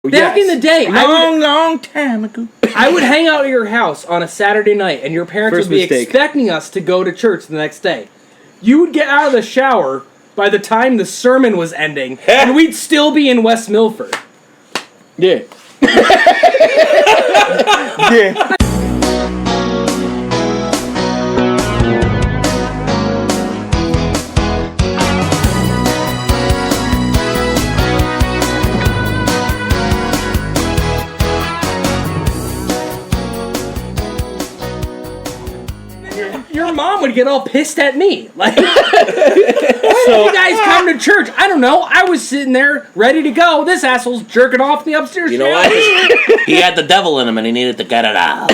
Back in the day, long time ago, I would hang out at your house on a Saturday night, and your parents would be expecting us to go to church the next day. You would get out of the shower by the time the sermon was ending, and we'd still be in West Milford. Yeah. yeah. Your mom would get all pissed at me. Like, why did you guys come to church? I don't know. I was sitting there ready to go. This asshole's jerking off in the upstairs. You know what? He had the devil in him and he needed to get it out.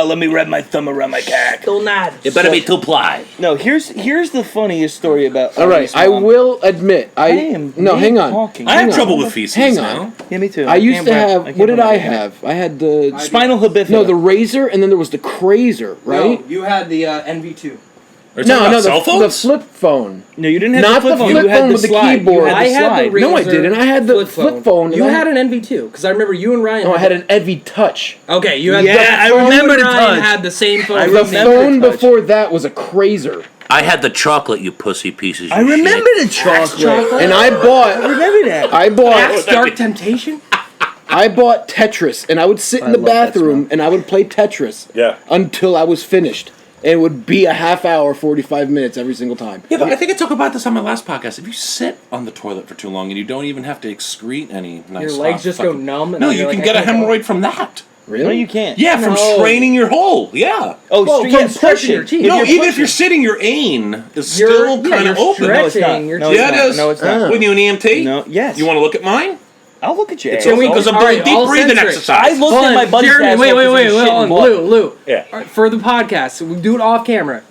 Let me wrap my thumb around my cock. Still not. It better be 2-ply. No, here's the funniest story about. All right, I will admit, hang on. Talking. I have trouble with feces. Hang on. Yeah, me too. I used to have. What did I have? I had the spinal bifida. No, the razor, and then there was the crazer, right? No, you had the NV2. No, the flip phone. No, you didn't have not the flip phone. Flip You had phone the with slide. the keyboard. I had the razor. No, I didn't. I had the flip phone. You had an NV2 because I remember you and Ryan. No, I had an EV Touch. Okay, you had. Yeah, the phone. I remember the Ryan Touch. had the same phone. The phone before that was a crazer. I had the chocolate, you pussy pieces. I remember the chocolate. And I bought. I remember that. I bought. Axe Dark Temptation. I bought Tetris, and I would sit in the bathroom and I would play Tetris until I was finished. And it would be a half hour, 45 minutes every single time. Yeah, but I think I talked about this on my last podcast. If you sit on the toilet for too long and you don't even have to excrete any nice your legs just go numb. And no, you can get a hemorrhoid from that. Really? No, you can't. Yeah, from straining your hole. Yeah. Oh, from stretching your teeth. No, even if you're sitting, your anal is still kind of open. No, it's not. No, it's not. Wouldn't you an EMT? No, yes. You want to look at mine? I'll look at you. Because I'm doing deep breathing exercise. I looked at my buddy's ass. Wait, Lou. Yeah. All right, for the podcast, we do it off camera.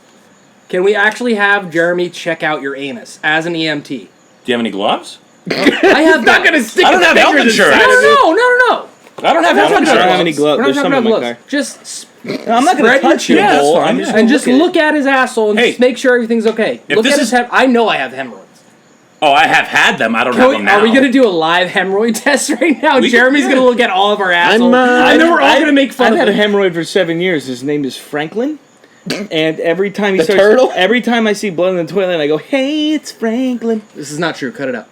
Can we actually have Jeremy check out your anus as an EMT? Do you have any gloves? I have. Not gonna stick. I don't have health insurance. No. I don't have health insurance. I don't have any gloves. We're There's not some talking in about my gloves. car. Just I'm not going to touch your that's hole. fine. I'm just and just look at his asshole and just make sure everything's okay. Look at his head. I know I have hemorrhoids. Oh, I have had them. I don't have them now. Are we going to do a live hemorrhoid test right now? Jeremy's going to look at all of our assholes. I know we're all going to make fun of him. I've had a hemorrhoid for 7 years. His name is Franklin. And every time every time I see blood in the toilet, I go, "Hey, it's Franklin." This is not true. Cut it out.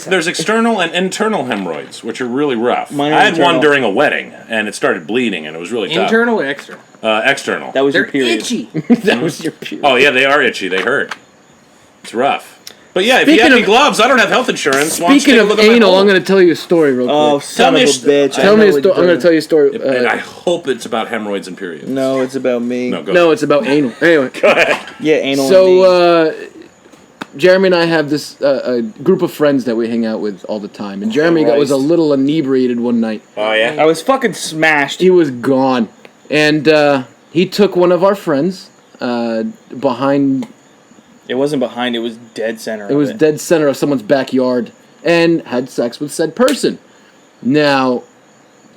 There's external and internal hemorrhoids, which are really rough. I had one during a wedding, and it started bleeding, and it was really tough. Internal or external? External. That was They're your period. itchy. That was your period. Oh yeah, they are itchy. They hurt. It's rough. But yeah, if you have any gloves, I don't have health insurance. Speaking of anal, I'm going to tell you a story real quick. Oh, son of a bitch. Tell me a story. I'm going to tell you a story. And I hope it's about hemorrhoids and periods. No, it's about me. No, it's about anal. Anyway. Go ahead. Yeah, anal. So, Jeremy and I have this a group of friends that we hang out with all the time. And Jeremy was a little inebriated one night. Oh, yeah? I was fucking smashed. He was gone. And he took one of our friends behind... It wasn't behind, it was dead center. It was dead center of someone's backyard and had sex with said person. Now,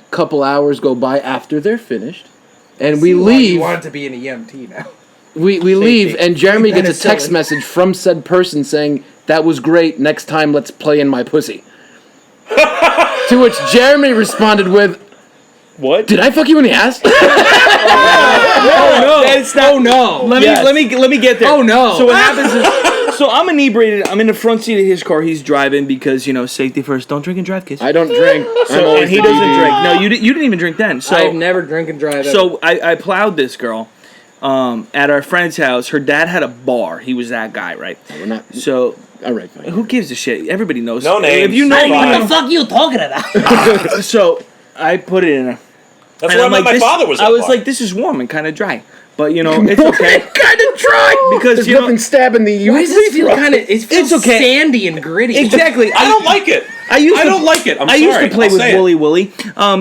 a couple hours go by after they're finished, and we leave. You want it to be an EMT now. We leave, and Jeremy gets a text message from said person saying, "That was great, next time let's play in my pussy." To which Jeremy responded with, "What? Did I fuck you in the ass?" Oh no! Let me get there. Oh no! So what happens is, so I'm inebriated. I'm in the front seat of his car. He's driving because safety first. Don't drink and drive, kids. I don't drink. And he doesn't drink. No, you didn't even drink then. So I've never drank and drive. So I plowed this girl at our friend's house. Her dad had a bar. He was that guy, right? We're not. So. All right, fine. Who gives a shit? Everybody knows. No names. If you know me, what the fuck are you talking about? So I put it in a. That's where my father was. I was like, this is warm and kind of dry, but it's okay. Kind of dry because there's nothing stabbing the. Why does this feel kind of? It feels okay. Sandy and gritty. Exactly. I don't like it. I don't like it. I used to play with Wooly Willy.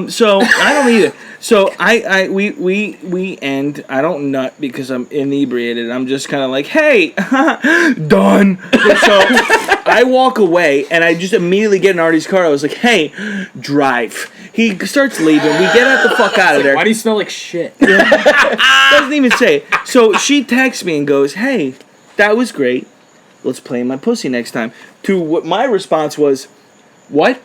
So I don't either. So we end. I don't nut because I'm inebriated. I'm just kind of like, hey, done. So I walk away and I just immediately get in Artie's car. I was like, hey, drive. He starts leaving. We get the fuck out of there. Why do you smell like shit? Doesn't even say it. So she texts me and goes, hey, that was great. let's play in my pussy next time. To what my response was, what?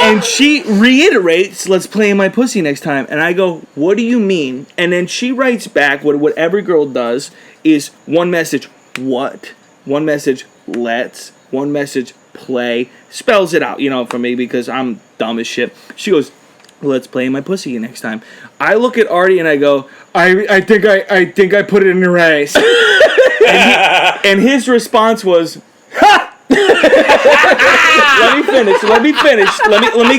And she reiterates, let's play in my pussy next time. And I go, what do you mean? And then she writes back, what every girl does is one message, what? One message, let's. One message, play. Spells it out, for me because I'm dumb as shit. She goes, let's play in my pussy next time. I look at Artie and I go, I think I put it in your ass. and his response was, ha! Let me finish.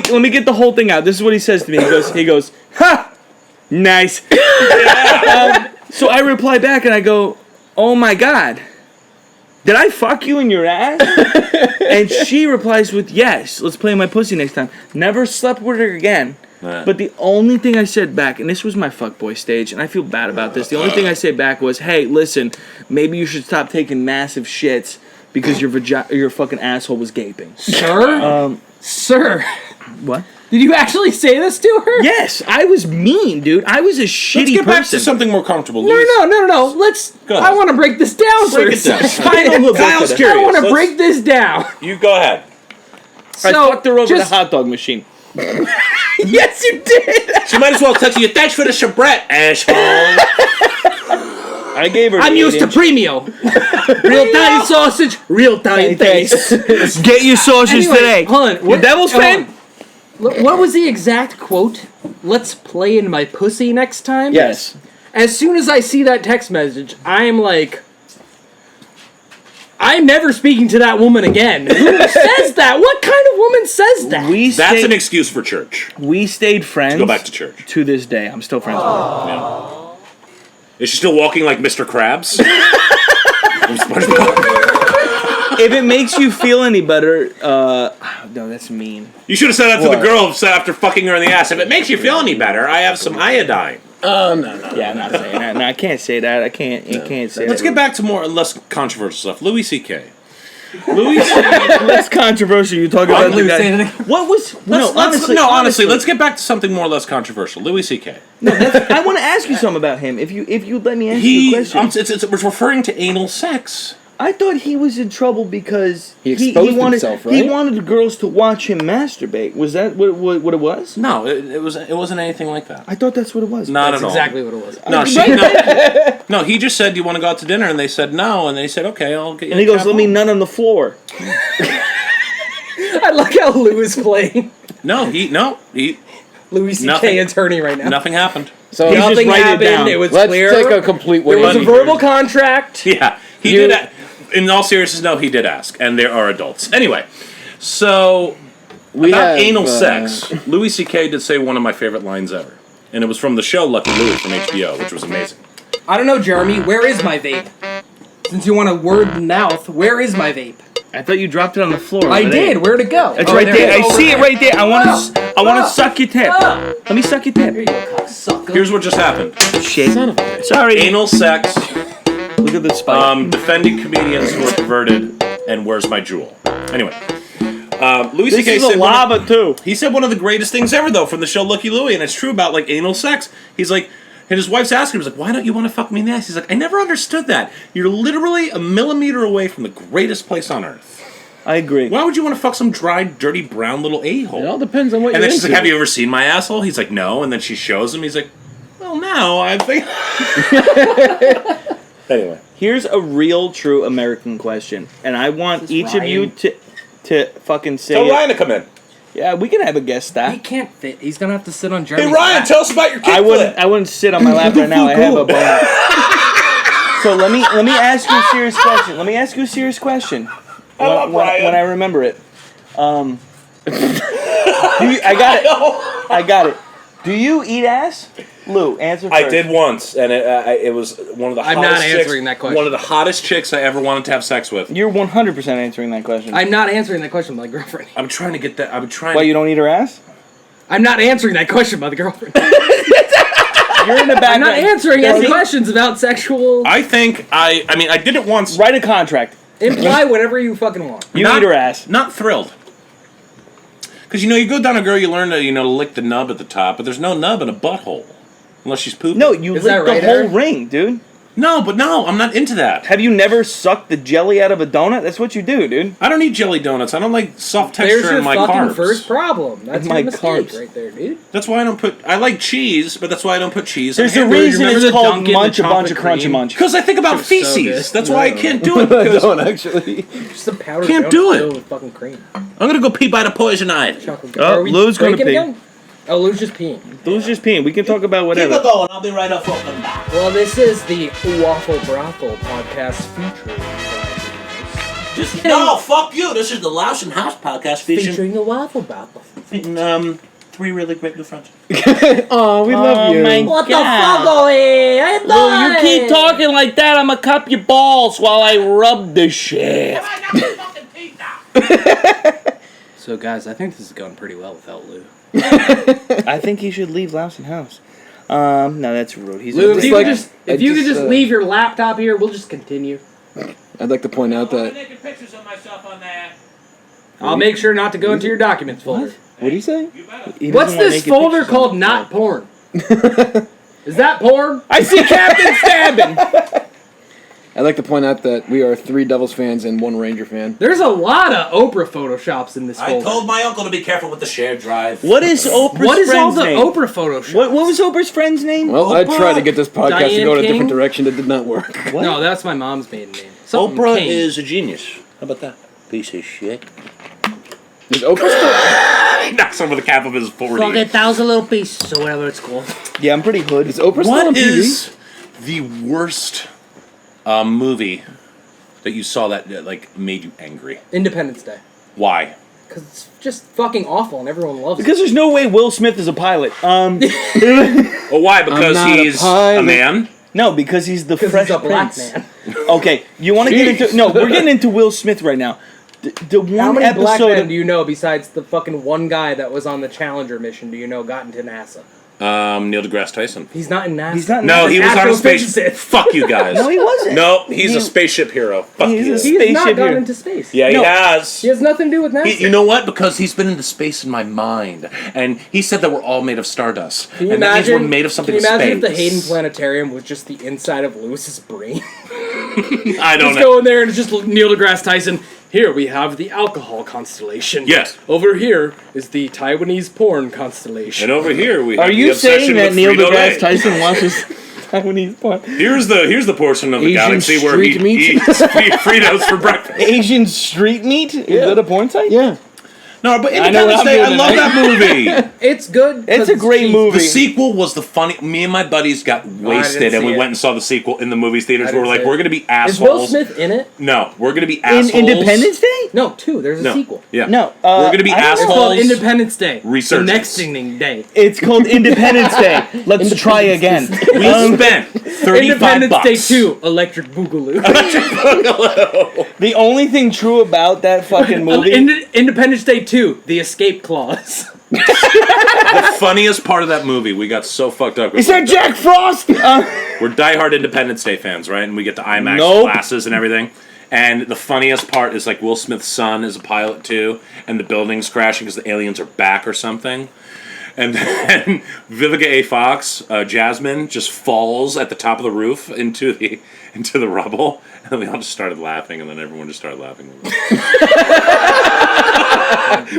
Let me get the whole thing out. This is what he says to me. He goes, ha! Nice. So I reply back and I go, oh my God. Did I fuck you in your ass? And she replies with, yes, let's play my pussy next time. Never slept with her again. But the only thing I said back, and this was my fuckboy stage, and I feel bad about this, the only thing I said back was, hey, listen, maybe you should stop taking massive shits because your fucking asshole was gaping. Sir? Sir. What? Did you actually say this to her? Yes, I was mean, dude. I was a shitty Let's get person. back to something more comfortable. No. I want to break this down Break first. it down. Kyle's I curious. want to break this down. You go ahead. I fucked her over the hot dog machine. Yes, you did. She might as well touch you. Thanks for the soubrette, asshole. I gave her. I'm used to premium. Real tiny sausage, real tiny taste. Get your sausages today. Hold on. You devil's fan? What was the exact quote? Let's play in my pussy next time? Yes. As soon as I see that text message, I'm like, I'm never speaking to that woman again. Who says that? What kind of woman says that? That's an excuse for church. We stayed friends. Go back to church. To this day, I'm still friends with her. Yeah. Is she still walking like Mr. Krabs? From SpongeBob? If it makes you feel any better, no, that's mean. You should have said that to the girl after fucking her in the ass. If it makes you feel any better, I have some iodine. No. Yeah, I'm not saying that. No, I can't say that. I can't say that. Let's get back to more less controversial stuff. Louis C.K. Less controversial. You talk about the guy. What was? Honestly, let's get back to something more or less controversial. Louis C.K. I want to ask you something about him. If you let me ask you a question. It's referring to anal sex. I thought he was in trouble because he exposed himself, right? He wanted the girls to watch him masturbate. Was that what it was? No, it wasn't anything like that. I thought that's what it was. Not that's at all. Exactly what it was. No, he just said, "Do you want to go out to dinner?" And they said no, and they said, "Okay, I'll get you." And he goes, "Let me nut on the floor." I like how Lou is playing. Louis C.K. attorney right now. Nothing happened. So nothing happened. It was clear. Let's take a complete. There was a verbal contract. Yeah, he did. In all seriousness, no, he did ask, and there are adults. Anyway, so about anal sex, Louis C.K. did say one of my favorite lines ever, and it was from the show Lucky Louie from HBO, which was amazing. I don't know, Jeremy. Where is my vape? Since you want a word mouth, where is my vape? I thought you dropped it on the floor. I did. Where'd it go? It's right there. I see it right there. I want to suck your tip. Let me suck your tip. Here you go, cocksucker. Here's what just happened. Shit. Son of a bitch. Sorry. Anal sex. Look at this spike. Defending comedians who are perverted, and where's my jewel? Anyway, Louis This C.K. is a lava too. He said one of the greatest things ever, though, from the show Lucky Louie, and it's true about like anal sex. He's like, and his wife's asking him, he's like, why don't you want to fuck me in the ass? He's like, I never understood that. You're literally a millimeter away from the greatest place on earth. I agree. Why would you want to fuck some dry, dirty, brown little a-hole? It all depends on what and you're then she's into. like, have you ever seen my asshole? He's like, no. And then she shows him. He's like, well, now I think. Anyway. Here's a real, true American question, and I want each Ryan? of you to fucking say Tell it. Ryan to come in. Yeah, we can have a guest He star. can't fit. He's gonna have to sit on Jeremy's Hey, Ryan, lap. tell us about your kickflip. I wouldn't sit on my lap right now. I have a bone. So let me ask you a serious question. When I remember it. I got it. Do you eat ass? Lou, answer first. I did once, and it was one of the hottest I'm not chicks, answering that question. One of the hottest chicks I ever wanted to have sex with. You're 100% answering that question. I'm not answering that question, my girlfriend. I'm trying to get that. Why, you don't eat her ass? I'm not answering that question, my girlfriend. You're in the background. I'm not answering any questions about sexual. I think I did it once. Write a contract. Imply whatever you fucking want. You eat her ass. Not thrilled. Because, you go down a girl, you learn to, lick the nub at the top, but there's no nub in a butthole. Unless she's pooping. No, you lick the whole ring, dude. No, I'm not into that. Have you never sucked the jelly out of a donut? That's what you do, dude. I don't eat jelly donuts. I don't like soft There's texture your in my fucking carbs. first problem. That's My your mistake carbs. right there, dude. That's why I don't put... I like cheese, but that's why I don't put cheese There's on a hamburgers. reason Remember it's the called Dunkin', Munch the a Bunch of chocolate Crunchy cream? Munch. Because I think about Shit's so feces. good. That's why I can't do it. Because don't actually. Just a powder Can't donut do it. filled with fucking cream. I'm going to go pee by the poison ivy. Chocolate. Oh, Are we Lou's gonna breaking pee. again? Oh, Lou's just peeing. Lou's just peeing. We can talk about Keep whatever. it going. I'll be right up fucking back. Well, this is the Waffle Brothel podcast featuring No, fuck you. This is the Louse in House podcast featuring the Waffle Brothel. 3 really great new friends. Oh, we love you. What the fuck, Ollie? I Lou, you keep talking like that, I'm gonna cup your balls while I rub the shit. I got my fucking teeth out. So, guys, I think this is going pretty well without Lou. I think he should leave Louse in House. No, that's rude. He's Lou, if just you like- could just leave your laptop here, we'll just continue. I'd like to point out I'm that. taking pictures of myself on there. I'll make sure not to go into your documents folder. What do you say? You better. He doesn't What's wanna this make folder pictures called? of Not himself. porn. Is that porn? I see Captain stabbing. I'd like to point out that we are 3 Devils fans and 1 Ranger fan. There's a lot of Oprah photoshops in this I folder. told my uncle to be careful with the shared drive. What is Oprah's What is all friend's the name? Oprah photoshops? What was Oprah's friend's name? Well, I Oprah, tried to get this podcast to Diane go in a King? different direction. It did not work. What? No, that's my mom's maiden name. Something Oprah King. is a genius. How about that? Piece of shit. Is Oprah still? He knocks over the cap of his 40. Fuck it, 1,000 little pieces, or whatever it's called. Yeah, I'm pretty hood. Is Oprah still on What TV? is the worst movie that you saw that like made you angry? Independence Day. Why? Because it's just fucking awful and everyone loves Because there's no way Will Smith is a pilot. Well, why? Because not a he's pilot. a man? No, because he's the it. Because Fresh he's a black Prince. man. Okay, you want to get into... No, we're getting into Will Smith right now. The one How many black episode... men do you know besides the fucking one guy that was on the Challenger mission do you know got into NASA? Neil deGrasse Tyson. He's not in NASA. He's not... No, he was on a spaceship. Astrophysicist. Fuck you guys. No, he wasn't. No, he's a spaceship hero. Fuck He's you. a He has not spaceship gone here. into space. Yeah, he No. has. He has nothing to do with NASA. You know what? Because he's been into space in my mind, and he said that we're all made of stardust, Can you and that means imagine? we're made of something. Can you imagine space. if the Hayden Planetarium was just the inside of Lewis's brain? I don't Just know. go in there and it's just Neil deGrasse Tyson. Here we have the alcohol constellation. Yes. Over here is the Taiwanese porn constellation. And over here we have Are the you obsession saying that with Neil Frito-Lay. deGrasse Tyson watches Taiwanese porn? Here's the portion of the Asian galaxy where he street meat? eats Fritos for breakfast. Asian street meat? Is Yeah. that a porn site? Yeah. No, but I know Independence what Day, I'm I doing love tonight. that movie. It's good. 'cause It's a great cheesy. movie. The sequel was the funny. Me and my buddies got wasted, didn't and see we it. went and saw the sequel in the movies theaters. I We were didn't like, see it. we're gonna be Is Will assholes. Smith in it? No, we're gonna be In assholes. Independence Day? No, 2. There's a No. sequel. Yeah. No. We're gonna be I don't know. It's assholes. called Independence Day. Resurgence. The next day. It's called Independence Day. Let's try again. We spent $35. Independence Day 2. Electric Boogaloo. The only thing true about that fucking movie... Independence Day 2. The Escape Clause. The funniest part of that movie, we got so fucked up. Is that Jack Frost? We're diehard Independence Day fans, right? And we get the IMAX Nope. glasses and everything. And the funniest part is like Will Smith's son is a pilot too, and the building's crashing because the aliens are back or something. And then Vivica A. Fox, Jasmine, just falls at the top of the roof into the rubble, and then we all just started laughing, and then everyone just started laughing.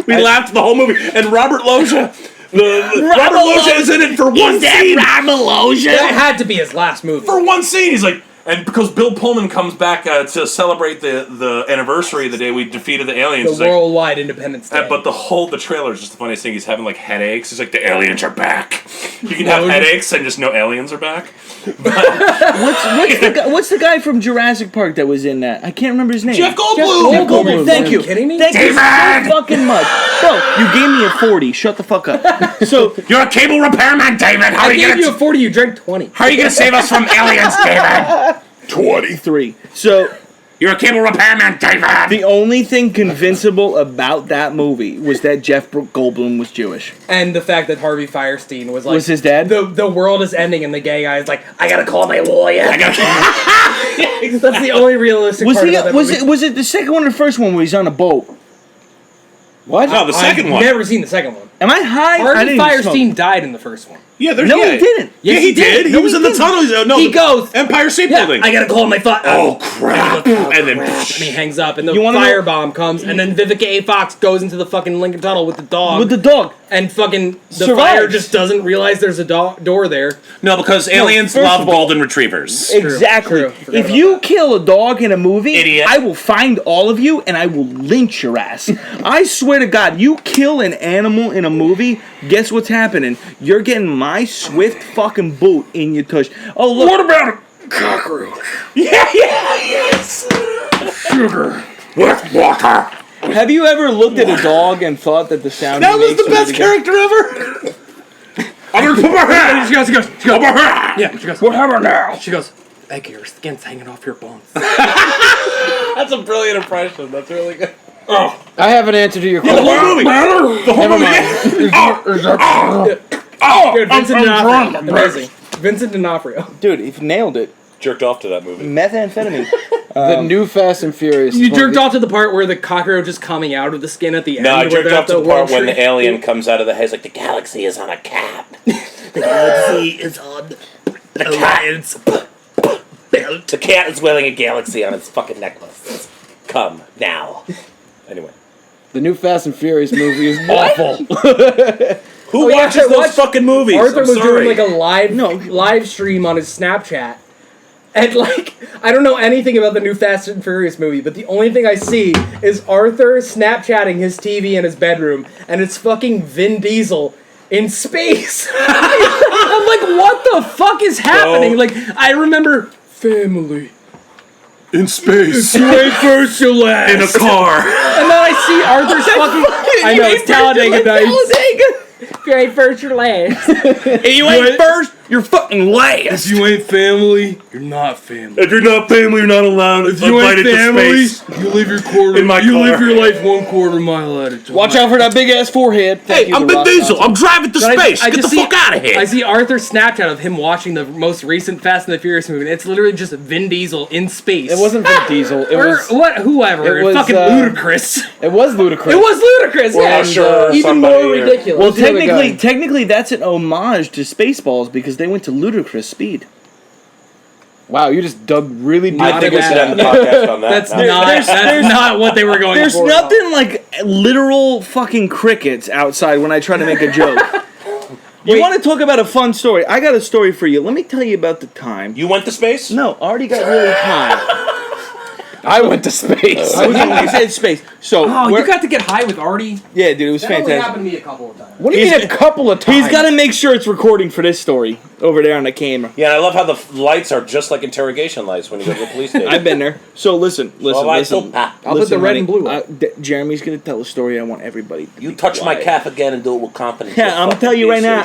We laughed the whole movie, and Robert Loggia. Robert Loggia is in it for one scene. That had to be his last movie. For one scene, he's like, and because Bill Pullman comes back to celebrate the anniversary of the day we defeated the aliens. The he's like, worldwide Independence Day. but the trailer is just the funniest thing. He's having like headaches. He's like, the aliens are back. You can have headaches and just no aliens are back. What's the guy from Jurassic Park that was in that? I can't remember his name. Jeff Goldblum. Jeff Goldblum. Thank Are you. you kidding me? Thank you so fucking much. Bro, you gave me a 40. Shut the fuck up. So You're a cable repairman, David. How are I you gave you a gonna 40, you drank 20. how are you gonna save us from aliens, David? 23. So You're a cable repairman, David. the only thing convincible about that movie was that Jeff Goldblum was Jewish. And the fact that Harvey Firestein was like... Was his dad? The world is ending and the gay guy is like, I gotta call my lawyer. I gotta That's the only realistic Was part he? about that Was movie. it? Was it the second one or the first one where he's on a boat? What? No, the second I've one. never seen the second one. Am I high? Artie Firestein died in the first one. Yeah, he didn't. Yeah, he did. He was in the tunnel. He goes, Empire State Building. I gotta call my father. Oh, crap. And then... And he hangs up, and the firebomb comes, and then Vivica A. Fox goes into the fucking Lincoln Tunnel with the dog. And fucking the fire just doesn't realize there's a door there. No, because aliens love golden retrievers. Exactly. If you kill a dog in a movie, Idiot. I will find all of you and I will lynch your ass. I swear to God, you kill an animal in a movie, guess what's happening? You're getting my swift fucking boot in your tush. Oh, look. What about a cockroach? Yes. Sugar with water. Have you ever looked at a dog and thought that the sound That was the best character ever. I'm gonna put my hand. She goes. Put my hand. Yeah, she goes. What happened now? She goes, Egg, your skin's hanging off your bones. That's a brilliant impression. That's really good. Oh, I have an answer to your the question. whole movie. The whole movie. Good, Vincent D'Onofrio. Amazing. Vincent D'Onofrio. Dude, he nailed it. Jerked off to that movie. Methamphetamine. The new Fast and Furious. You jerked off to the part where the cockroach is coming out of the skin at the end. No, I where jerked they're off at to the part when the tree. alien comes out of the head. It's like, the galaxy is on a cat. The galaxy is on The cat. The cat is wearing a galaxy on its fucking necklace. Come, now. Anyway. The new Fast and Furious movie is awful. Who watches those fucking movies? Arthur was doing like a live live stream on his Snapchat. And like, I don't know anything about the new Fast and Furious movie, but the only thing I see is Arthur Snapchatting his TV in his bedroom, and it's fucking Vin Diesel in space. I'm like, what the fuck is happening? Like, I remember family. in space. You ain't first, you last. In a car. And then I see Arthur's fucking... I know, it's Talladega Nights. If you ain't first, you're last. If you ain't first, you're fucking last. If you ain't family, you're not family. If you're not family, you're not allowed. If you ain't family, you live your quarter. In my you car. live your life 1/4 mile at a time. Watch out for that big ass forehead. Hey, I'm Vin Diesel. I'm driving to space. Get the fuck out of here. I see Arthur's Snapchat of him watching the most recent Fast and the Furious movie. And it's literally just Vin Diesel in space. It wasn't Vin Diesel. It or was what? Whoever. it was, fucking ludicrous. It was ludicrous. It was ludicrous. Well, yeah, sure, even more ridiculous. Well, technically, that's an homage to Spaceballs because they went to ludicrous speed. Wow, you just dug really deep. I think we should end the podcast on that. That's not what they were going There's for. nothing like literal fucking crickets outside when I try to make a joke. You want to talk about a fun story? I got a story for you. Let me tell you about the time. You went to space? No, Artie got really high. I went to space. I said space. So you got to get high with Artie? Yeah, dude, it was That only fantastic. happened to me a couple of times. What do you mean a couple of times? He's got to make sure it's recording for this story over there on the camera. Yeah, and I love how the lights are just like interrogation lights when you go to the police station. I've been there. So listen. I'll put the red and blue up. Jeremy's going to tell a story. I want everybody to You be touch my quiet. calf again and do it with confidence. Yeah, I'm going to tell you right now.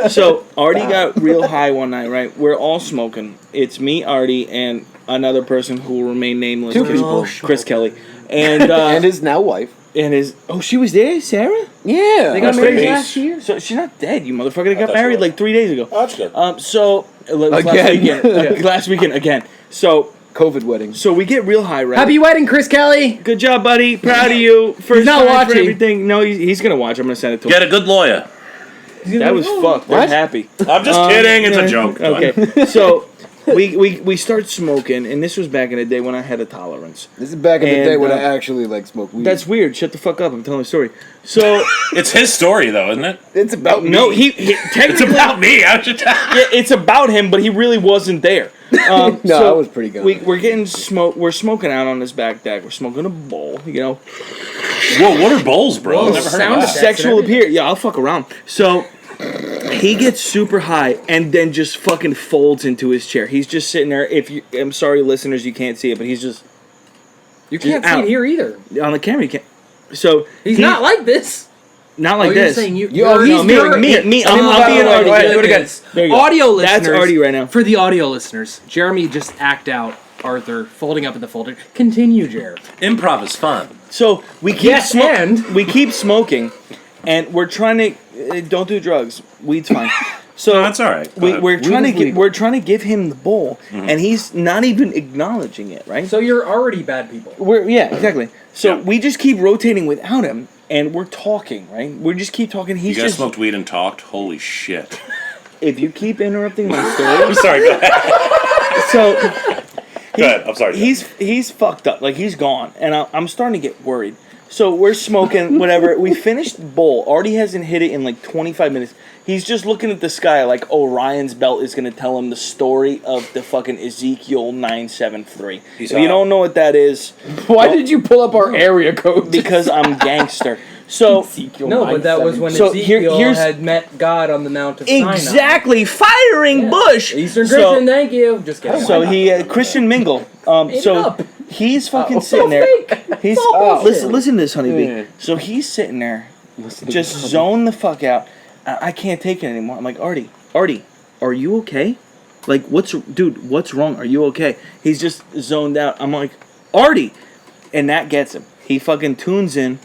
So, Artie got real high one night, right? We're all smoking. It's me, Artie, and another person who will remain nameless. Two people. Chris Kelly. And and his now wife. and his... Oh, she was there? Sarah? Yeah. They got That's married crazy. last year? So, she's not dead, you motherfucker. They got thought married she was. like 3 days ago. Oh, that's good. So... Last Again. weekend. Last weekend, again. So... COVID wedding. So we get real high, right? Happy wedding, Chris Kelly! Good job, buddy. Proud of you. First not time for watching. everything. No, he's gonna watch. I'm gonna send it to him. Get a good lawyer. That was fucked. They're What? happy. I'm just kidding. It's a joke. Okay. So we start smoking, and this was back in the day when I had a tolerance. This is back in the And, day when I actually like smoked weed. That's weird. Shut the fuck up. I'm telling a story. So It's his story, though, isn't it? it's about me. no, he It's technically about me. How should yeah, it's about him, but he really wasn't there. No, I was pretty good. We're getting smoke. We're smoking out on this back deck. We're smoking a bowl. You know, Whoa, what are bowls, bro? Whoa, Never heard sound of that. effects. sexual appeal. Yeah, I'll fuck around. So he gets super high and then just fucking folds into his chair. He's just sitting there. I'm sorry, listeners, you can't see it, but he's just You can't see out. it here either. on the camera. You can't. So He's not like this. not like You're this. saying You- you're, oh, no, you're- me. I'm being Artie. Go ahead, do it again. There you go. Audio listeners. That's Artie right now. For the audio listeners, Jeremy just act out Arthur folding up in the folder. Continue, Jer. Improv is fun. So we keep Yes, and? we keep smoking, and we're trying to don't do drugs. Weed's fine. So No, that's all right. Go ahead. We're trying to give him the bowl, and he's not even acknowledging it. Right? So you're already bad people. Exactly. So Yeah. we just keep rotating without him, and we're talking, right? We just keep talking. You guys smoked weed and talked? Holy shit. If you keep interrupting my story... I'm sorry, go ahead. So... Go ahead, I'm sorry. He's fucked up. Like, he's gone. And I'm starting to get worried. So we're smoking, whatever. We finished the bowl. Artie hasn't hit it in like 25 minutes. He's just looking at the sky like Orion's belt is going to tell him the story of the fucking Ezekiel 973. If you don't know what that is... Why did you pull up our area code? Because I'm gangster. So no, but that was when Ezekiel had met God on the Mount of Sinai. Exactly, firing bush. Eastern Christian, thank you. Just kidding. So he Christian Mingle. He's fucking sitting there. He's listen to this, honeybee. So he's sitting there, just zone the fuck out. I can't take it anymore. I'm like, Artie, are you okay? Like, what's wrong? Are you okay? He's just zoned out. I'm like, Artie, and that gets him. He fucking tunes in.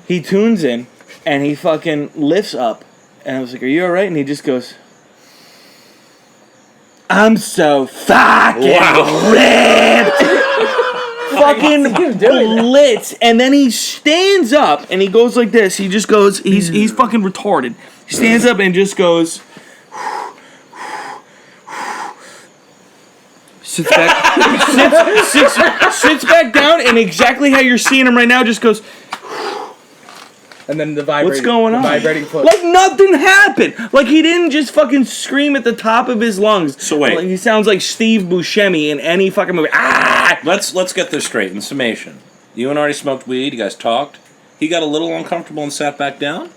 He tunes in, and he fucking lifts up. And I was like, are you alright? And he just goes, I'm so fucking ripped! Fucking lit. And then he stands up, and he goes like this. He just goes, he's fucking retarded. He stands up and just goes... Sits back down, and exactly how you're seeing him right now, just goes... And then the vibrating. What's going on? Vibrating foot. Like nothing happened. Like he didn't just fucking scream at the top of his lungs. So wait. Like, he sounds like Steve Buscemi in any fucking movie. Ah! Let's get this straight. In summation, you and Artie smoked weed. You guys talked. He got a little uncomfortable and sat back down.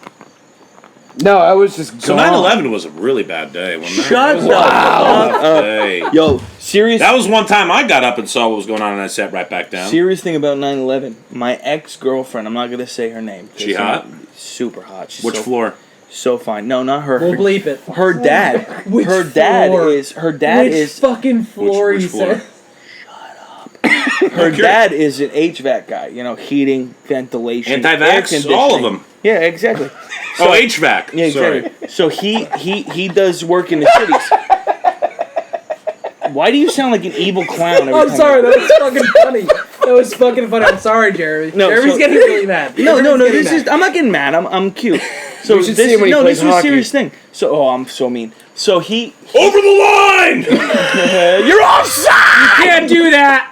No, I was just So 9/11 was a really bad day. Shut up. Yo, serious. That was one time I got up and saw what was going on, and I sat right back down. Serious thing about 9/11. My ex-girlfriend, I'm not going to say her name. She hot? Super hot. She's Which floor? So fine. No, not her. We'll bleep it. Her dad. Which her dad floor? is. Her dad Which is. fucking floor? Which He floor? said. Her dad is an HVAC guy. You know, heating, ventilation, air Anti-vax? conditioning. All of them. Yeah, exactly. So, HVAC. Yeah, exactly. So he does work in the cities. Why do you sound like an evil clown? I'm sorry, that was fucking funny. That was fucking funny. I'm sorry, Jeremy. No, Jeremy's getting really mad. No. This is. I'm not getting mad. I'm cute. So You should see him when he plays this was a hockey. serious thing. So I'm so mean. So he Over the line! you're offside. You can't do that.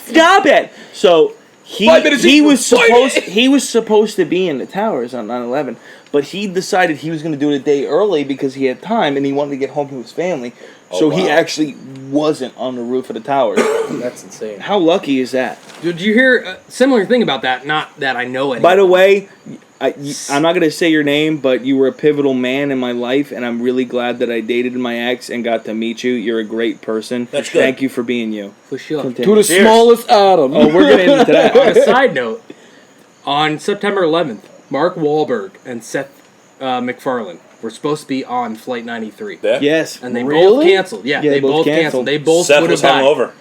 Stop it. So 5 minutes he each was for fighting. he was supposed to be in the towers on 9/11, but he decided he was going to do it a day early because he had time and he wanted to get home to his family. So he actually wasn't on the roof of the towers. That's insane. How lucky is that? Did you hear a similar thing about that? Not that I know it. By the way, I'm not going to say your name, but you were a pivotal man in my life, and I'm really glad that I dated my ex and got to meet you. You're a great person. That's good. Thank you for being you. For sure. Continue. To the smallest atom. Oh, we're getting into that. On a side note, on September 11th, Mark Wahlberg and Seth MacFarlane were supposed to be on Flight 93. Yeah. Yes. And they both Really? canceled. Yeah, they both canceled. They both Seth would was have died. hungover.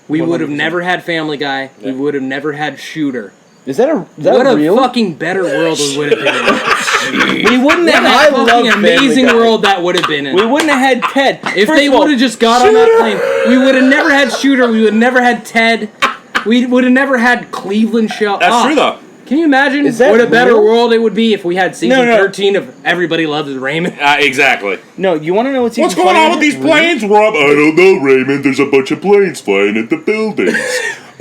We would have never had Family Guy. We would have never had Shooter. Is that What a real? fucking better world we would have been in. We wouldn't have What a had fucking amazing world that would have been in. We wouldn't have had Ted. If First they of all, would have just got on that plane, we would have never had Shooter. We would have never had Ted. We would have never had Cleveland Show. That's true, though. Can you imagine Is that what a better real? world it would be if we had season No. 13 of Everybody Loves Raymond? Exactly. No, you want to know what's even What's going on with these planes, Rob? I don't know, Raymond. There's a bunch of planes flying into buildings.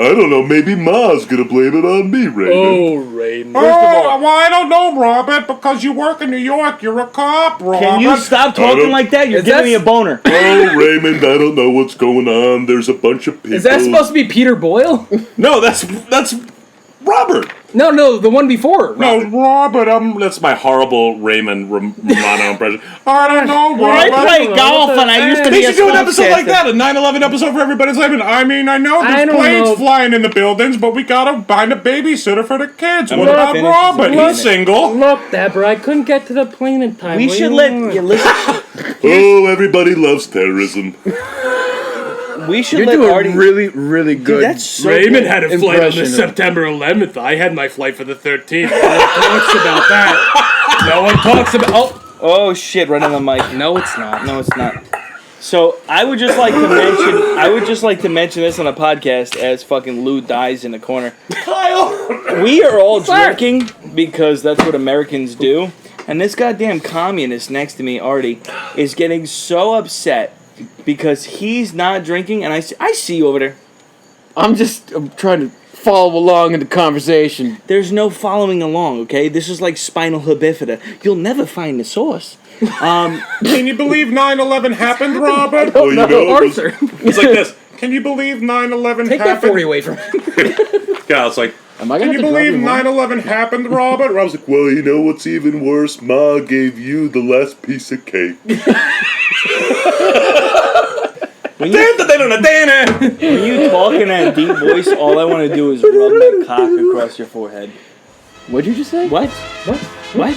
I don't know. Maybe Ma's gonna blame it on me, Raymond. Raymond. Well, I don't know, Robert, because you work in New York. You're a cop, Robert. Can you stop talking don't- like that? You're Is giving that me a boner. Oh, Raymond, I don't know what's going on. There's a bunch of people. Is that supposed to be Peter Boyle? No, that's Robert. No, the one before. No, Robert. That's my horrible Raymond Romano impression. I don't know, When I Robert. play golf and I used to They be a should do an episode like sportscaster. that, a 9/11 episode for Everybody's Living. I mean, I know I there's don't planes know. flying in the buildings, but we gotta find a babysitter for the kids. I'm What gonna about finish Robert? this He's single. Look, Deborah, I couldn't get to the plane in time. We What do should you let want? you listen. Oh, everybody loves terrorism. We should You're let doing Artie. really, really good. Dude, that's so Raymond good. had a flight on the Impression of- September 11th. I had my flight for the 13th. No one talks about that. No one talks about... Oh shit! Right on the mic. No, it's not. No, it's not. So I would just like to mention. I would just like to mention this on a podcast as fucking Lou dies in the corner. Kyle. We are all drinking. because that's what Americans do. And this goddamn communist next to me, Artie, is getting so upset because he's not drinking, and I see you over there. I'm trying to follow along in the conversation. There's no following along, okay? This is like spinal bifida. You'll never find the source. Can you believe 9/11 happened, Robert? Well, you know, Arthur. It's like this. Can you believe 9/11 Take happened? that 40 away from him. Yeah, it's like, Am I can gonna you have to drive believe you home? 9/11 happened, Robert? I was like, well, you know what's even worse? Ma gave you the last piece of cake. When you talk in that deep voice, all I want to do is rub my cock across your forehead. What'd you just say? What? What?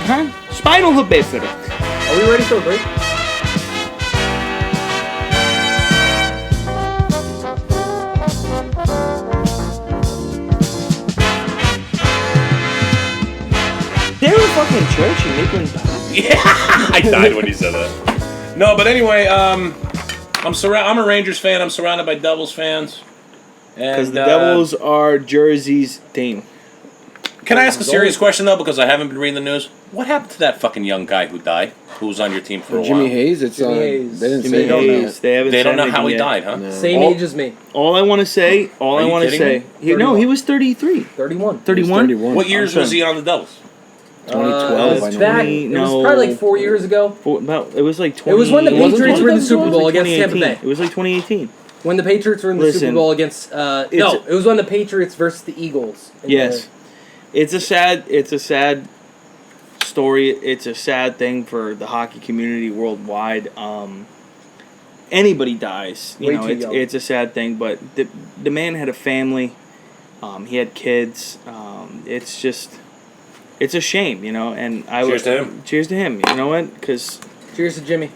Huh? Spinal bifida. Are we ready for a break? They're a fucking church in Midland Park. Yeah, I died when you said that. No, but anyway, I'm a Rangers fan. I'm surrounded by Devils fans. Because the Devils are Jersey's team. Can I ask a serious question though? Because I haven't been reading the news. What happened to that fucking young guy who died? Who was on your team for a Jimmy while? Hayes? It's Jimmy Hayes. They didn't Jimmy say Hayes. They haven't They don't said know how anything he yet. died, huh? No. Same age as me. All I want to say, Are you kidding me? he was 33. 31. 31? 31. What years was he on the Devils? 2012. It was back. It was probably like 4 years ago. It was like 20. It was when the Wasn't Patriots were in the 2012? Super Bowl against Tampa 2018. Bay. It was like 2018. When the Patriots were in the Super Bowl against it was when the Patriots versus the Eagles. Yes. It's a sad story. It's a sad thing for the hockey community worldwide. Anybody dies, Way too young. it's a sad thing, but the man had a family. He had kids. It's a shame, and Cheers to him. Cheers to him. You know what? Because Cheers to Jimmy.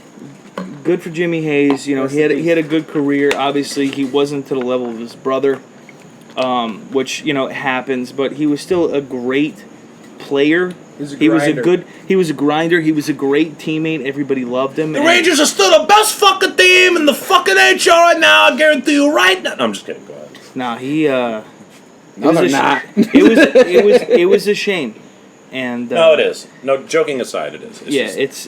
good for Jimmy Hayes. He had a good career. Obviously, he wasn't to the level of his brother, which happens. But he was still a great player. He was a grinder. He was a great teammate. Everybody loved him. The Rangers are still the best fucking team in the fucking NHL right now. I guarantee you right now. No, I'm just kidding. Go ahead. Nah, he. No, they're not. It was a shame. And No, it is. No, joking aside, it is.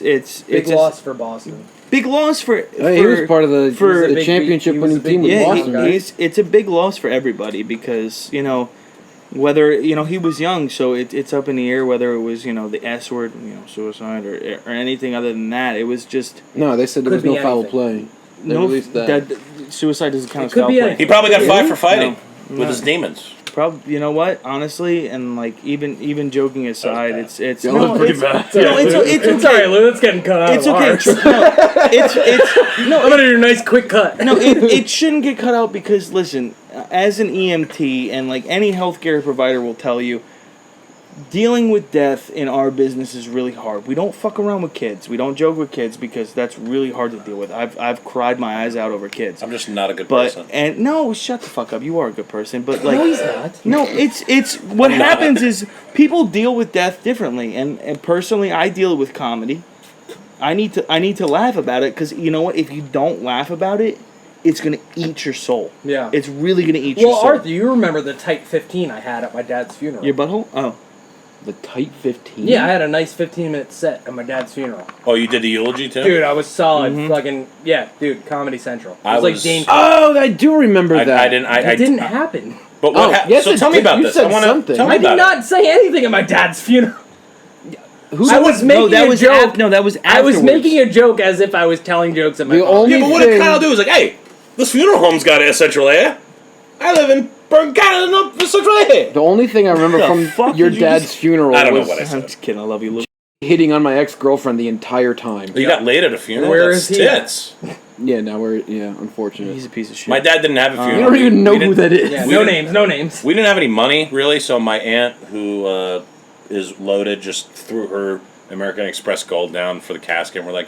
It's Big loss for Boston. big loss for. He was part of the big- championship he was a winning big- team with Yeah, Boston. Right? it's a big loss for everybody because whether he was young, so it's up in the air whether it was the S word, suicide or anything other than that. It was just No, they said there was Could no be foul anything. play. They no released that. suicide doesn't count It as could foul be play. anything. He probably got fired for fighting No. with his demons. Probably, you know what? Honestly, and even joking aside, it's Yeah, no, that was pretty it's, bad. no, it's It's okay. alright, Lou. That's getting cut out. It's of okay. ours. No, I'm gonna do a nice quick cut. no, it shouldn't get cut out because listen, as an EMT and like any healthcare provider will tell you, dealing with death in our business is really hard. We don't fuck around with kids. We don't joke with kids because that's really hard to deal with. I've cried my eyes out over kids. I'm just not a good But person. and no, shut the fuck up. You are a good person, but like No, he's not. no, it's what happens is people deal with death differently, and personally, I deal with comedy. I need to laugh about it because you know what? If you don't laugh about it, it's gonna eat your soul. Yeah. It's really gonna eat your Well, soul. Arthur, you remember the tight 15 I had at my dad's funeral? Your butthole? Oh, The tight 15. Yeah, I had a nice 15-minute set at my dad's funeral. Oh, you did the eulogy too? Dude, I was solid. Fucking dude, Comedy Central. It I was like was- Dane. Oh, I do remember I that. didn't. It didn't happen. But what? Oh, yes, so it tell me did. about You this. said I want to something. tell me I did about not say anything at my dad's funeral. Who I was making that a was joke. that was I was afterwards. making a joke as if I was telling jokes at my The mom. only- it. Yeah, but what did thing- Kyle do? He was like, "Hey, this funeral home's got essential air. I live in Bergen County, no essential air." The only thing I remember The from fuck your did you dad's just- funeral I don't know was what I I'm said. just kidding. I love you, Lou. hitting on my ex-girlfriend the entire time. You got laid at a funeral. Where That's is he at? tits. Yeah, now unfortunate. He's a piece of shit. My dad didn't have a funeral. You don't even know We who didn't- that is. Yeah, We no didn't- names, no names. We didn't have any money really, so my aunt, who is loaded, just threw her American Express Gold down for the casket. And we're like,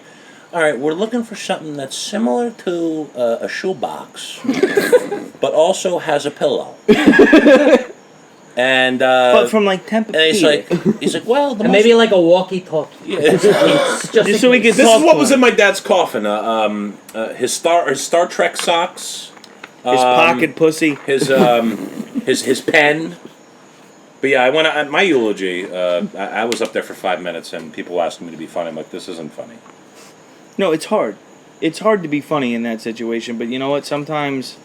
all right, we're looking for something that's similar to a shoebox, but also has a pillow. And but from like Tempe. and he's like, well, the And most, maybe like a walkie-talkie. yeah, it's- Just so we could this is talk what to was him. in my dad's coffin. His Star Trek socks, His pocket pussy. his pen. But yeah, I went at my eulogy. I was up there for 5 minutes, and people asking me to be funny. I'm like, this isn't funny. No, it's hard. It's hard to be funny in that situation. But you know what? Sometimes,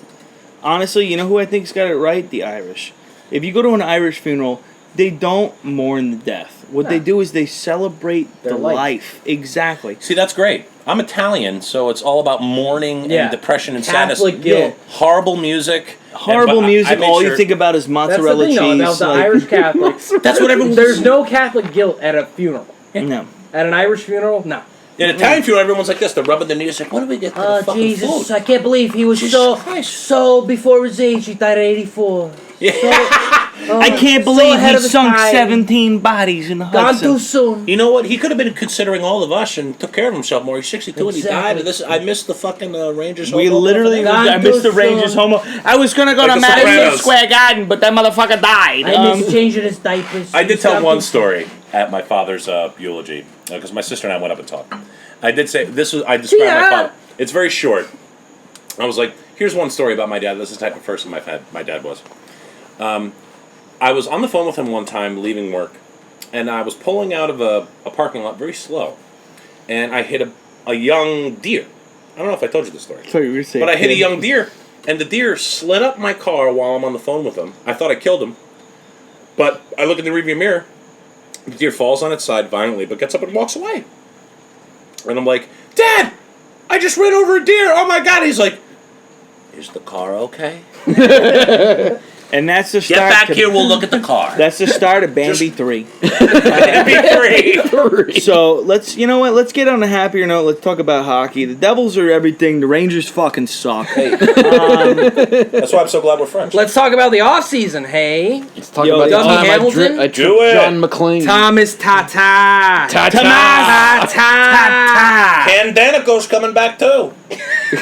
honestly, you know who I think's got it right? The Irish. If you go to an Irish funeral, they don't mourn the death. What they do is they celebrate the life. Exactly. See, that's great. I'm Italian, so it's all about mourning and depression and Catholic sadness. guilt. Horrible music. Horrible music. All you think about is mozzarella That's the thing, cheese. though, about the Irish Catholics. That's what everyone. There's no Catholic guilt at a funeral. No. At an Irish funeral, no. In Italian funeral, everyone's like this. They're rubbing their knees like, what do we get to the fucking Jesus, food? I can't believe he was so before his age. He died at 84. Yeah. I can't believe he sunk 17 bodies in the Gone Hudson. too soon. You know what? He could have been considering all of us and took care of himself more. He's 62 and he died. I missed the fucking Rangers. We literally, I missed the Rangers homo. I was gonna go Like to the Madison Sopranos. Square Garden, but that motherfucker died. I miss changing his diapers. I did He's tell gone one too story at my father's eulogy because my sister and I went up and talked. I did say this was. I described my father. It's very short. I was like, "Here's one story about my dad. This is the type of person my dad was." I was on the phone with him one time, leaving work, and I was pulling out of a parking lot very slow, and I hit a young deer. I don't know if I told you this story, but I hit a young deer, and the deer slid up my car while I'm on the phone with him. I thought I killed him, but I look in the rearview mirror. The deer falls on its side violently, but gets up and walks away. And I'm like, Dad, I just ran over a deer. Oh my God. He's like, is the car okay? And that's the start. Get back here, we'll look at the car. That's the start of Bambi 3. Bambi 3. So let's get on a happier note. Let's talk about hockey. The Devils are everything. The Rangers fucking suck. Hey. That's why I'm so glad we're friends. Let's talk about the offseason, hey? Let's talk about the Dougie time Hamilton? I Do tripped it. John McClane. Thomas Tata. Tata. Ken Danico's coming back too.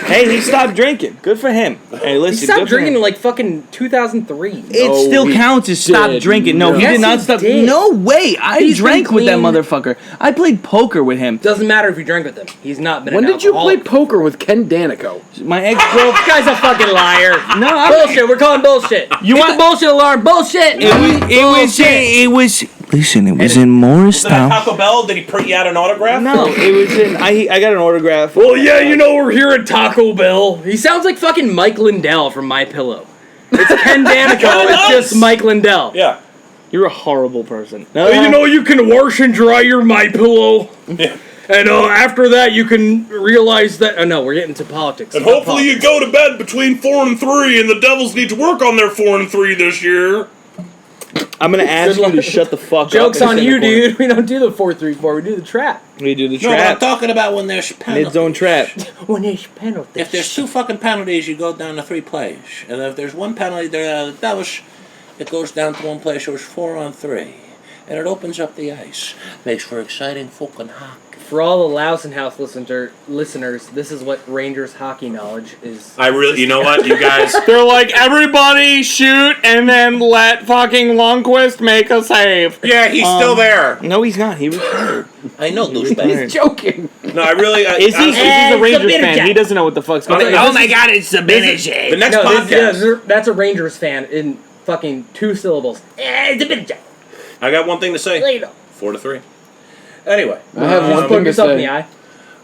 Hey, he stopped drinking. Good for him. Hey, listen. He stopped good for drinking him. in like fucking 2003. It still counts as stop did drinking. No, he Yes, did not he stop. did. No way. I He's drank been with that clean. motherfucker. I played poker with him. Doesn't matter if you drank with him. He's not been When an did you play alcoholic. poker with Ken Danico? My ex-girlfriend. This guy's a fucking liar. No, Bullshit. We're calling bullshit. You Hit want- the bullshit alarm? Bullshit. It was. Listen, it was in Was that Morristown. Taco Bell? Did he print you out an autograph? No, it was in. I got an autograph. Well, yeah, you know we're here at Taco Bell. He sounds like fucking Mike Lindell from My Pillow. It's Ken Danico. It's just Mike Lindell. Yeah. You're a horrible person. You know you can wash and dry your My Pillow. Yeah. And after that, you can realize that. Oh no, we're getting to politics. And hopefully you go to bed between 4 and 3, and the Devils need to work on their 4 and 3 this year. I'm gonna ask you to shut the fuck up. Joke's and on sit in you, the corner. dude. We don't do the 4-3-4. We do the trap. We do the No, but I'm trap. talking about when there's penalties. Mid-zone trap. When there's penalty. If there's 2 fucking penalties, you go down to 3 plays. And if there's 1 penalty, that was, it goes down to 1 play, so it's 4 on 3. And it opens up the ice. Makes for exciting fucking hockey. For all the LouseInHouse listeners, this is what Rangers hockey knowledge is. I really, you know what, you guys... They're like, everybody shoot and then let fucking Lundqvist make a save. Yeah, he's still there. No, he's not. He retired. I know, douchebag. Joking. No, I really... Is he? honestly, He's a Rangers it's a fan. He doesn't know what the fuck's going on. Oh my god, it's a the next No, podcast... that's a Rangers fan in fucking 2 syllables. It's a bit of I got one thing to say. later. 4-3. Anyway. I have one Look thing to yourself in the say. eye.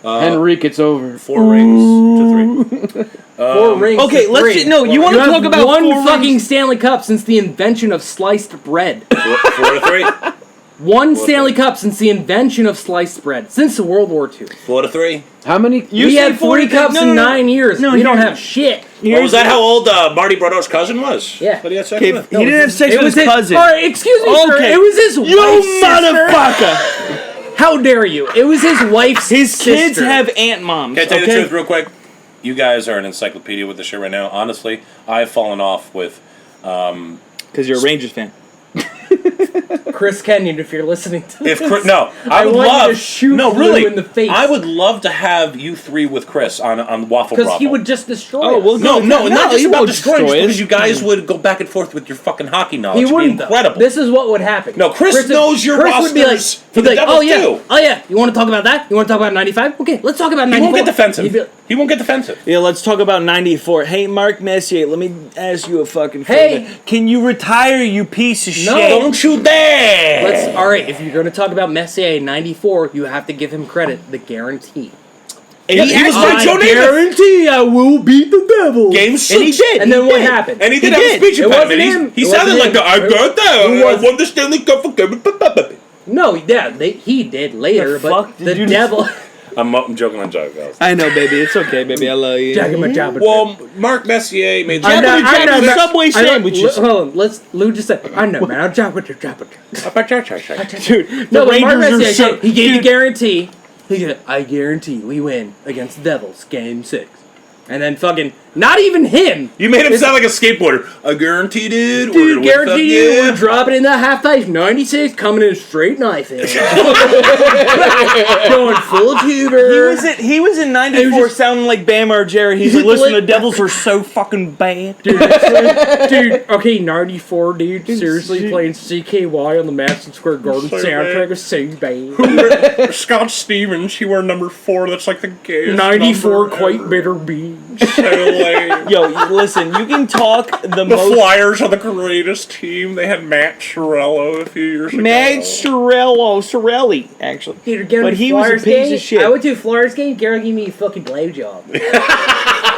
Henrique, it's over. 4 rings to 3. 4 rings. Okay, to let's 3. just, no, you want to have talk about one 4 fucking rings? Stanley Cup since the invention of sliced bread. 4-3. One Stanley Cup since the invention of sliced bread. Since World War II. 4-3. How many? We had 40 cups in 9 years. No, we don't here- have shit. Well, was that how old Marty Brodow's cousin was? Yeah. But he had sex Okay, with? he didn't have sex with his cousin. All right, excuse me, sir. Okay. It was his You wife's sister. motherfucker! How dare you? It was his wife's His sister. kids have aunt moms. Can I tell you okay? the truth real quick? You guys are an encyclopedia with this shit right now. Honestly, I've fallen off with... Because you're a Rangers fan. Chris Kenyon, if you're listening to this. I would want love you to shoot no, Lou really, in the face. I would love to have you 3 with Chris on Waffle Because Brothel. he would just destroy Oh, us. well, No, not just he about won't destroying, destroy because us. you guys would go back and forth with your fucking hockey knowledge. He It'd be wouldn't. incredible. This is what would happen. No, Chris knows your Chris would be like, rosters. For the Devils too. Oh yeah. You want to talk about that? You want to talk about 95? Okay, let's talk about 94. He won't get defensive. He won't get defensive. Yeah, let's talk about 94. Hey, Mark Messier, let me ask you a fucking favor. Hey! Can you retire, you piece of shit? Don't you dare! All right, if you're going to talk about Messier 94, you have to give him credit. The guarantee. Yeah, he was like Joe Namath. Guarantee I will beat the Devils. Game 6. And he did. And then what happened? And he did have a speech impediment. He sounded like I got that. I won the Stanley Cup for Kevin. No, yeah, he did later, but the Devil... I'm joking on Joe, guys. I know, baby. It's okay, baby. I love you. Well, Mark Messier made the Subway sandwiches. Hold on, Lou just said, I know, man. I'll drop it. Dude, No, the but Mark Rangers Messier, are so... he gave you guarantee. He said, I guarantee we win against the Devils, Game 6. And then fucking, not even him. You made him sound like a skateboarder. I guarantee, dude. Dude, guaranteed we're dropping in the half ice. 96, coming in straight knife in. Going full tuber. He was in 94 sounding like Bam Margera. He's like, listen, the Devils are so fucking bad. Dude, okay, 94, dude. Seriously, playing CKY on the Madison Square Garden soundtrack is so bad. Scott Stevens, he wore number 4. That's like the gayest 94, quite bitter beans. So lame. Yo, listen, you can talk the most... Flyers are the greatest team. They had Matt Chiarello a few years ago. Matt Chiarelli, actually. Dude, but he was a piece of shit. I went to a Flyers game. Garrett gave me a fucking blowjob.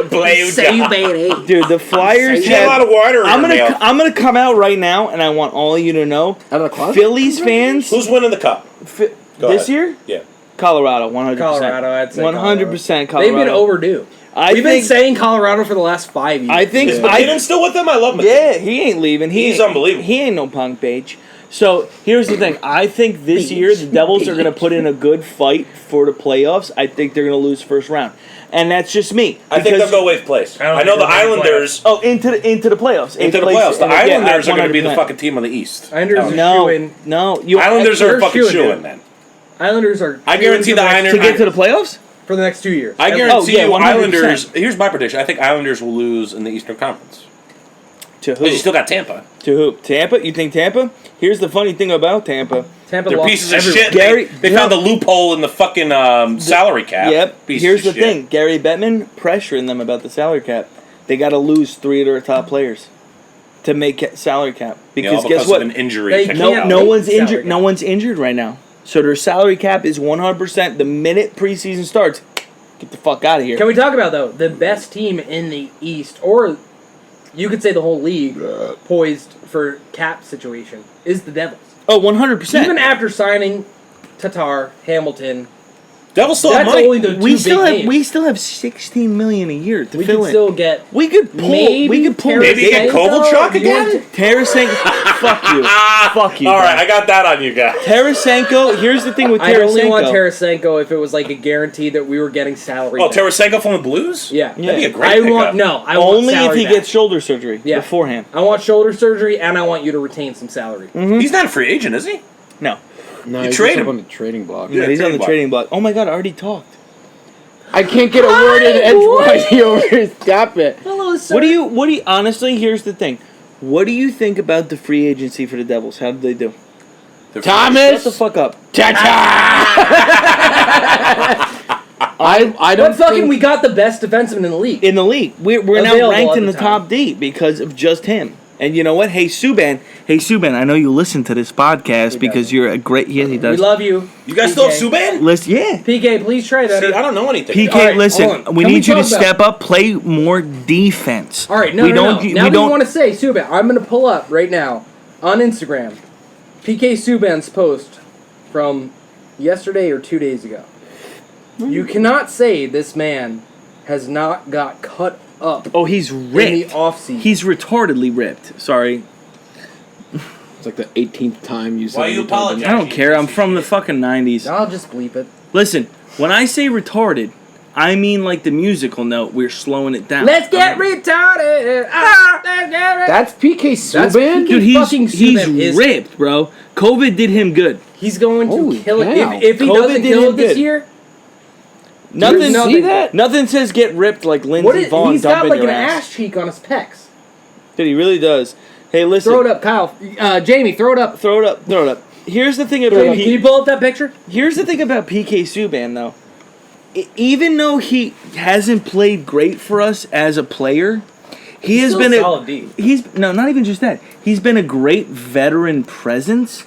Blowjob. Bad. Dude, the Flyers had a lot of water. I'm gonna come out right now, and I want all of you to know. Phillies fans. Who's winning the cup? This year? Yeah. Colorado, 100%. Colorado, I'd say 100% Colorado. They've been overdue. We've been saying Colorado for the last 5 years. I think... Is McKinnon still with them? I love McKinnon. Yeah, he ain't leaving. He's unbelievable. He ain't no punk bitch. So, here's the thing. I think this year the Devils are going to put in a good fight for the playoffs. I think they're going to lose first round. And that's just me. I think they'll go eighth place. I know the Islanders... Oh, into the playoffs. Into the playoffs. The Islanders are going to be the fucking team on the East. Islanders are shoo-in. No. Islanders are fucking shoo-in, then. Islanders are... I guarantee the Islanders... To get to the playoffs? For the next 2 years. I guarantee you 100%. Islanders... Here's my prediction. I think Islanders will lose in the Eastern Conference. To who? But you still got Tampa. To who? Tampa? You think Tampa? Here's the funny thing about Tampa. They're pieces of shit. They found the loophole in the fucking salary cap. Yep. Here's the thing. Gary Bettman pressuring them about the salary cap. They got to lose 3 of their top players to make salary cap. Because guess what? Of an injury. No one's injured. No one's injured right now. So their salary cap is 100%. The minute preseason starts, get the fuck out of here. Can we talk about, though, the best team in the East, or you could say the whole league, poised for cap situation, is the Devils. Oh, 100%. Even after signing Tatar, Hamilton... Devils still have money. Only the we still have $16 million a year to fill in. Still get. We could pull. Maybe get Kovalchuk again. Tarasenko. Fuck you. All right, I got that on you guys. Tarasenko. Here's the thing with Tarasenko. I only want Tarasenko if it was like a guarantee that we were getting salary. Oh, Tarasenko from the Blues? Yeah, that'd be a great pickup. I want only if he back. gets shoulder surgery beforehand. I want shoulder surgery, and I want you to retain some salary. Mm-hmm. He's not a free agent, is he? No. No, you he's trade him on the trading block. Yeah, he's on the trading block. Oh my god, I already talked. I can't get a word in edgewise over his Stop it. Hello, sir. What do you honestly, here's the thing. What do you think about the free agency for the Devils? How did they do? Thomas! Shut the fuck up. I don't think we got the best defenseman in the league. In the league. We're now ranked in the top D because of just him. And you know what? Hey, Subban, I know you listen to this podcast because you're a great... Yeah, he does. We love you. You guys still have Subban? Listen, yeah. PK, please try that. See, I don't know anything. PK, right, listen, we need you to step up, play more defense. All right, no. Now that you want to say Subban, I'm going to pull up right now on Instagram PK Subban's post from yesterday or 2 days ago. You cannot say this man has not got cut up. Oh, he's ripped. In the offseason. He's retardedly ripped. Sorry. It's like the 18th time you said. Why you apologize? I don't care. I'm from the fucking 90s. I'll just bleep it. Listen, when I say retarded, I mean like the musical note. We're slowing it down. Let's get retarded. That's PK Subban? Dude, he's ripped, bro. COVID did him good. He's going to kill it. cow. If he doesn't kill it this year... Nothing says get ripped like Lindsey Vonn. He's got like an ass ass cheek on his pecs. Dude, he really does. Hey, listen. Throw it up, Kyle. Jamie, throw it up. Throw it up. Here's the thing Can about you pull up that picture? Here's the thing about PK Subban, though. Even though he hasn't played great for us as a player, he has been solid D. not even just that. He's been a great veteran presence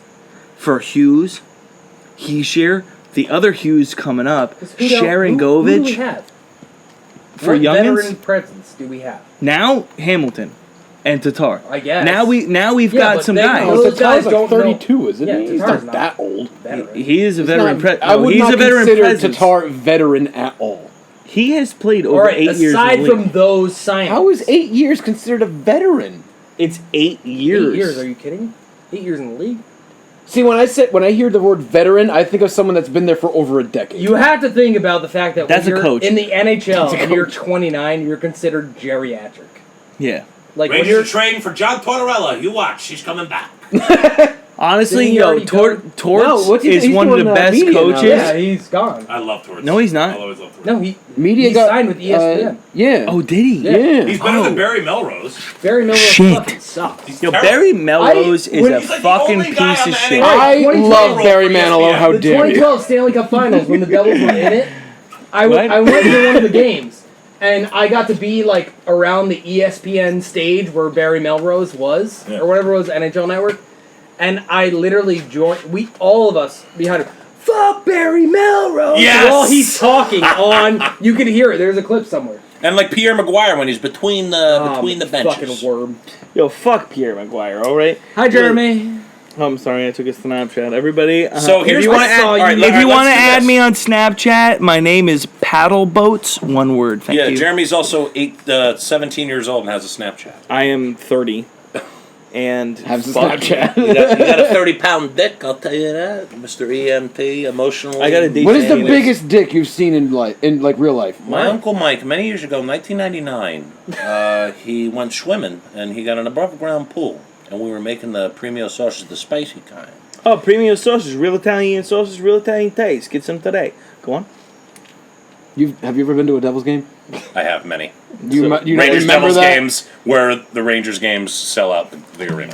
for Hughes, Heeshear, the other Hughes coming up, Sharon Govich. Who do we have? For what youngins? veteran presence do we have? Now Hamilton and Tatar. I guess. Now we've got some guys. Those guys don't 32, isn't Yeah, he? He's Tatar's not that old. He is a veteran presence. I would he's not a veteran consider presence. Tatar veteran at all. He has played over All right, 8 years. aside in the from league. those signings. How is 8 years considered a veteran? It's 8 years. 8 years, are you kidding me? 8 years in the league? See, when I hear the word veteran, I think of someone that's been there for over a decade. You have to think about the fact that That's when a you're coach. in the NHL That's a and you're coach. 29, you're considered geriatric. Yeah. Like when Rangers you're are trading for John Tortorella. You watch. She's coming back. Honestly, Didn't he already go? Torts is one of the best media now, coaches. yeah, he's gone. I love Torts. No, he's not. I'll always love Torts. No, he Media he got signed with ESPN. yeah. Oh, did he? Yeah. He's better than Barry Melrose. Barry Melrose Shit. fucking sucks. Yo, Terrible. Barry Melrose is a he's like the fucking only guy piece on of the shit. NHL. I 2012 love Barry for Manilow. ESPN. How The dare you? 2012 Stanley Cup Finals when the Devils were in it, I went to one of the games, and I got to be like around the ESPN stage where Barry Melrose was, or whatever it was, NHL Network, and I literally joined. All of us behind him. Fuck Barry Melrose! Yes! While he's talking on, you can hear it. There's a clip somewhere. And like Pierre Maguire when he's between the benches. Fucking worm. Yo, fuck Pierre Maguire, alright? Hi, Jeremy. Oh, I'm sorry, I took a Snapchat. Everybody, So if here's you what want to I saw add, you- if you let's want to do add this. me on Snapchat, my name is Paddle Boats. One word. Thank Yeah, you. Jeremy's also 17 years old and has a Snapchat. I am 30, and Have a fuck Snapchat. You got a 30-pound dick, I'll tell you that, Mr. EMT, emotionally. I got a What is the Anyways. biggest dick you've seen in real life? My Uncle Mike, many years ago, 1999, he went swimming and he got an above-ground pool. And we were making the premio sausage, the spicy kind. Oh, premium sausage, real Italian sausage, real Italian taste. Get some today. Go on. Have you ever been to a Devils game? I have many. You Rangers remember Devils that? games where the Rangers games sell out the arena.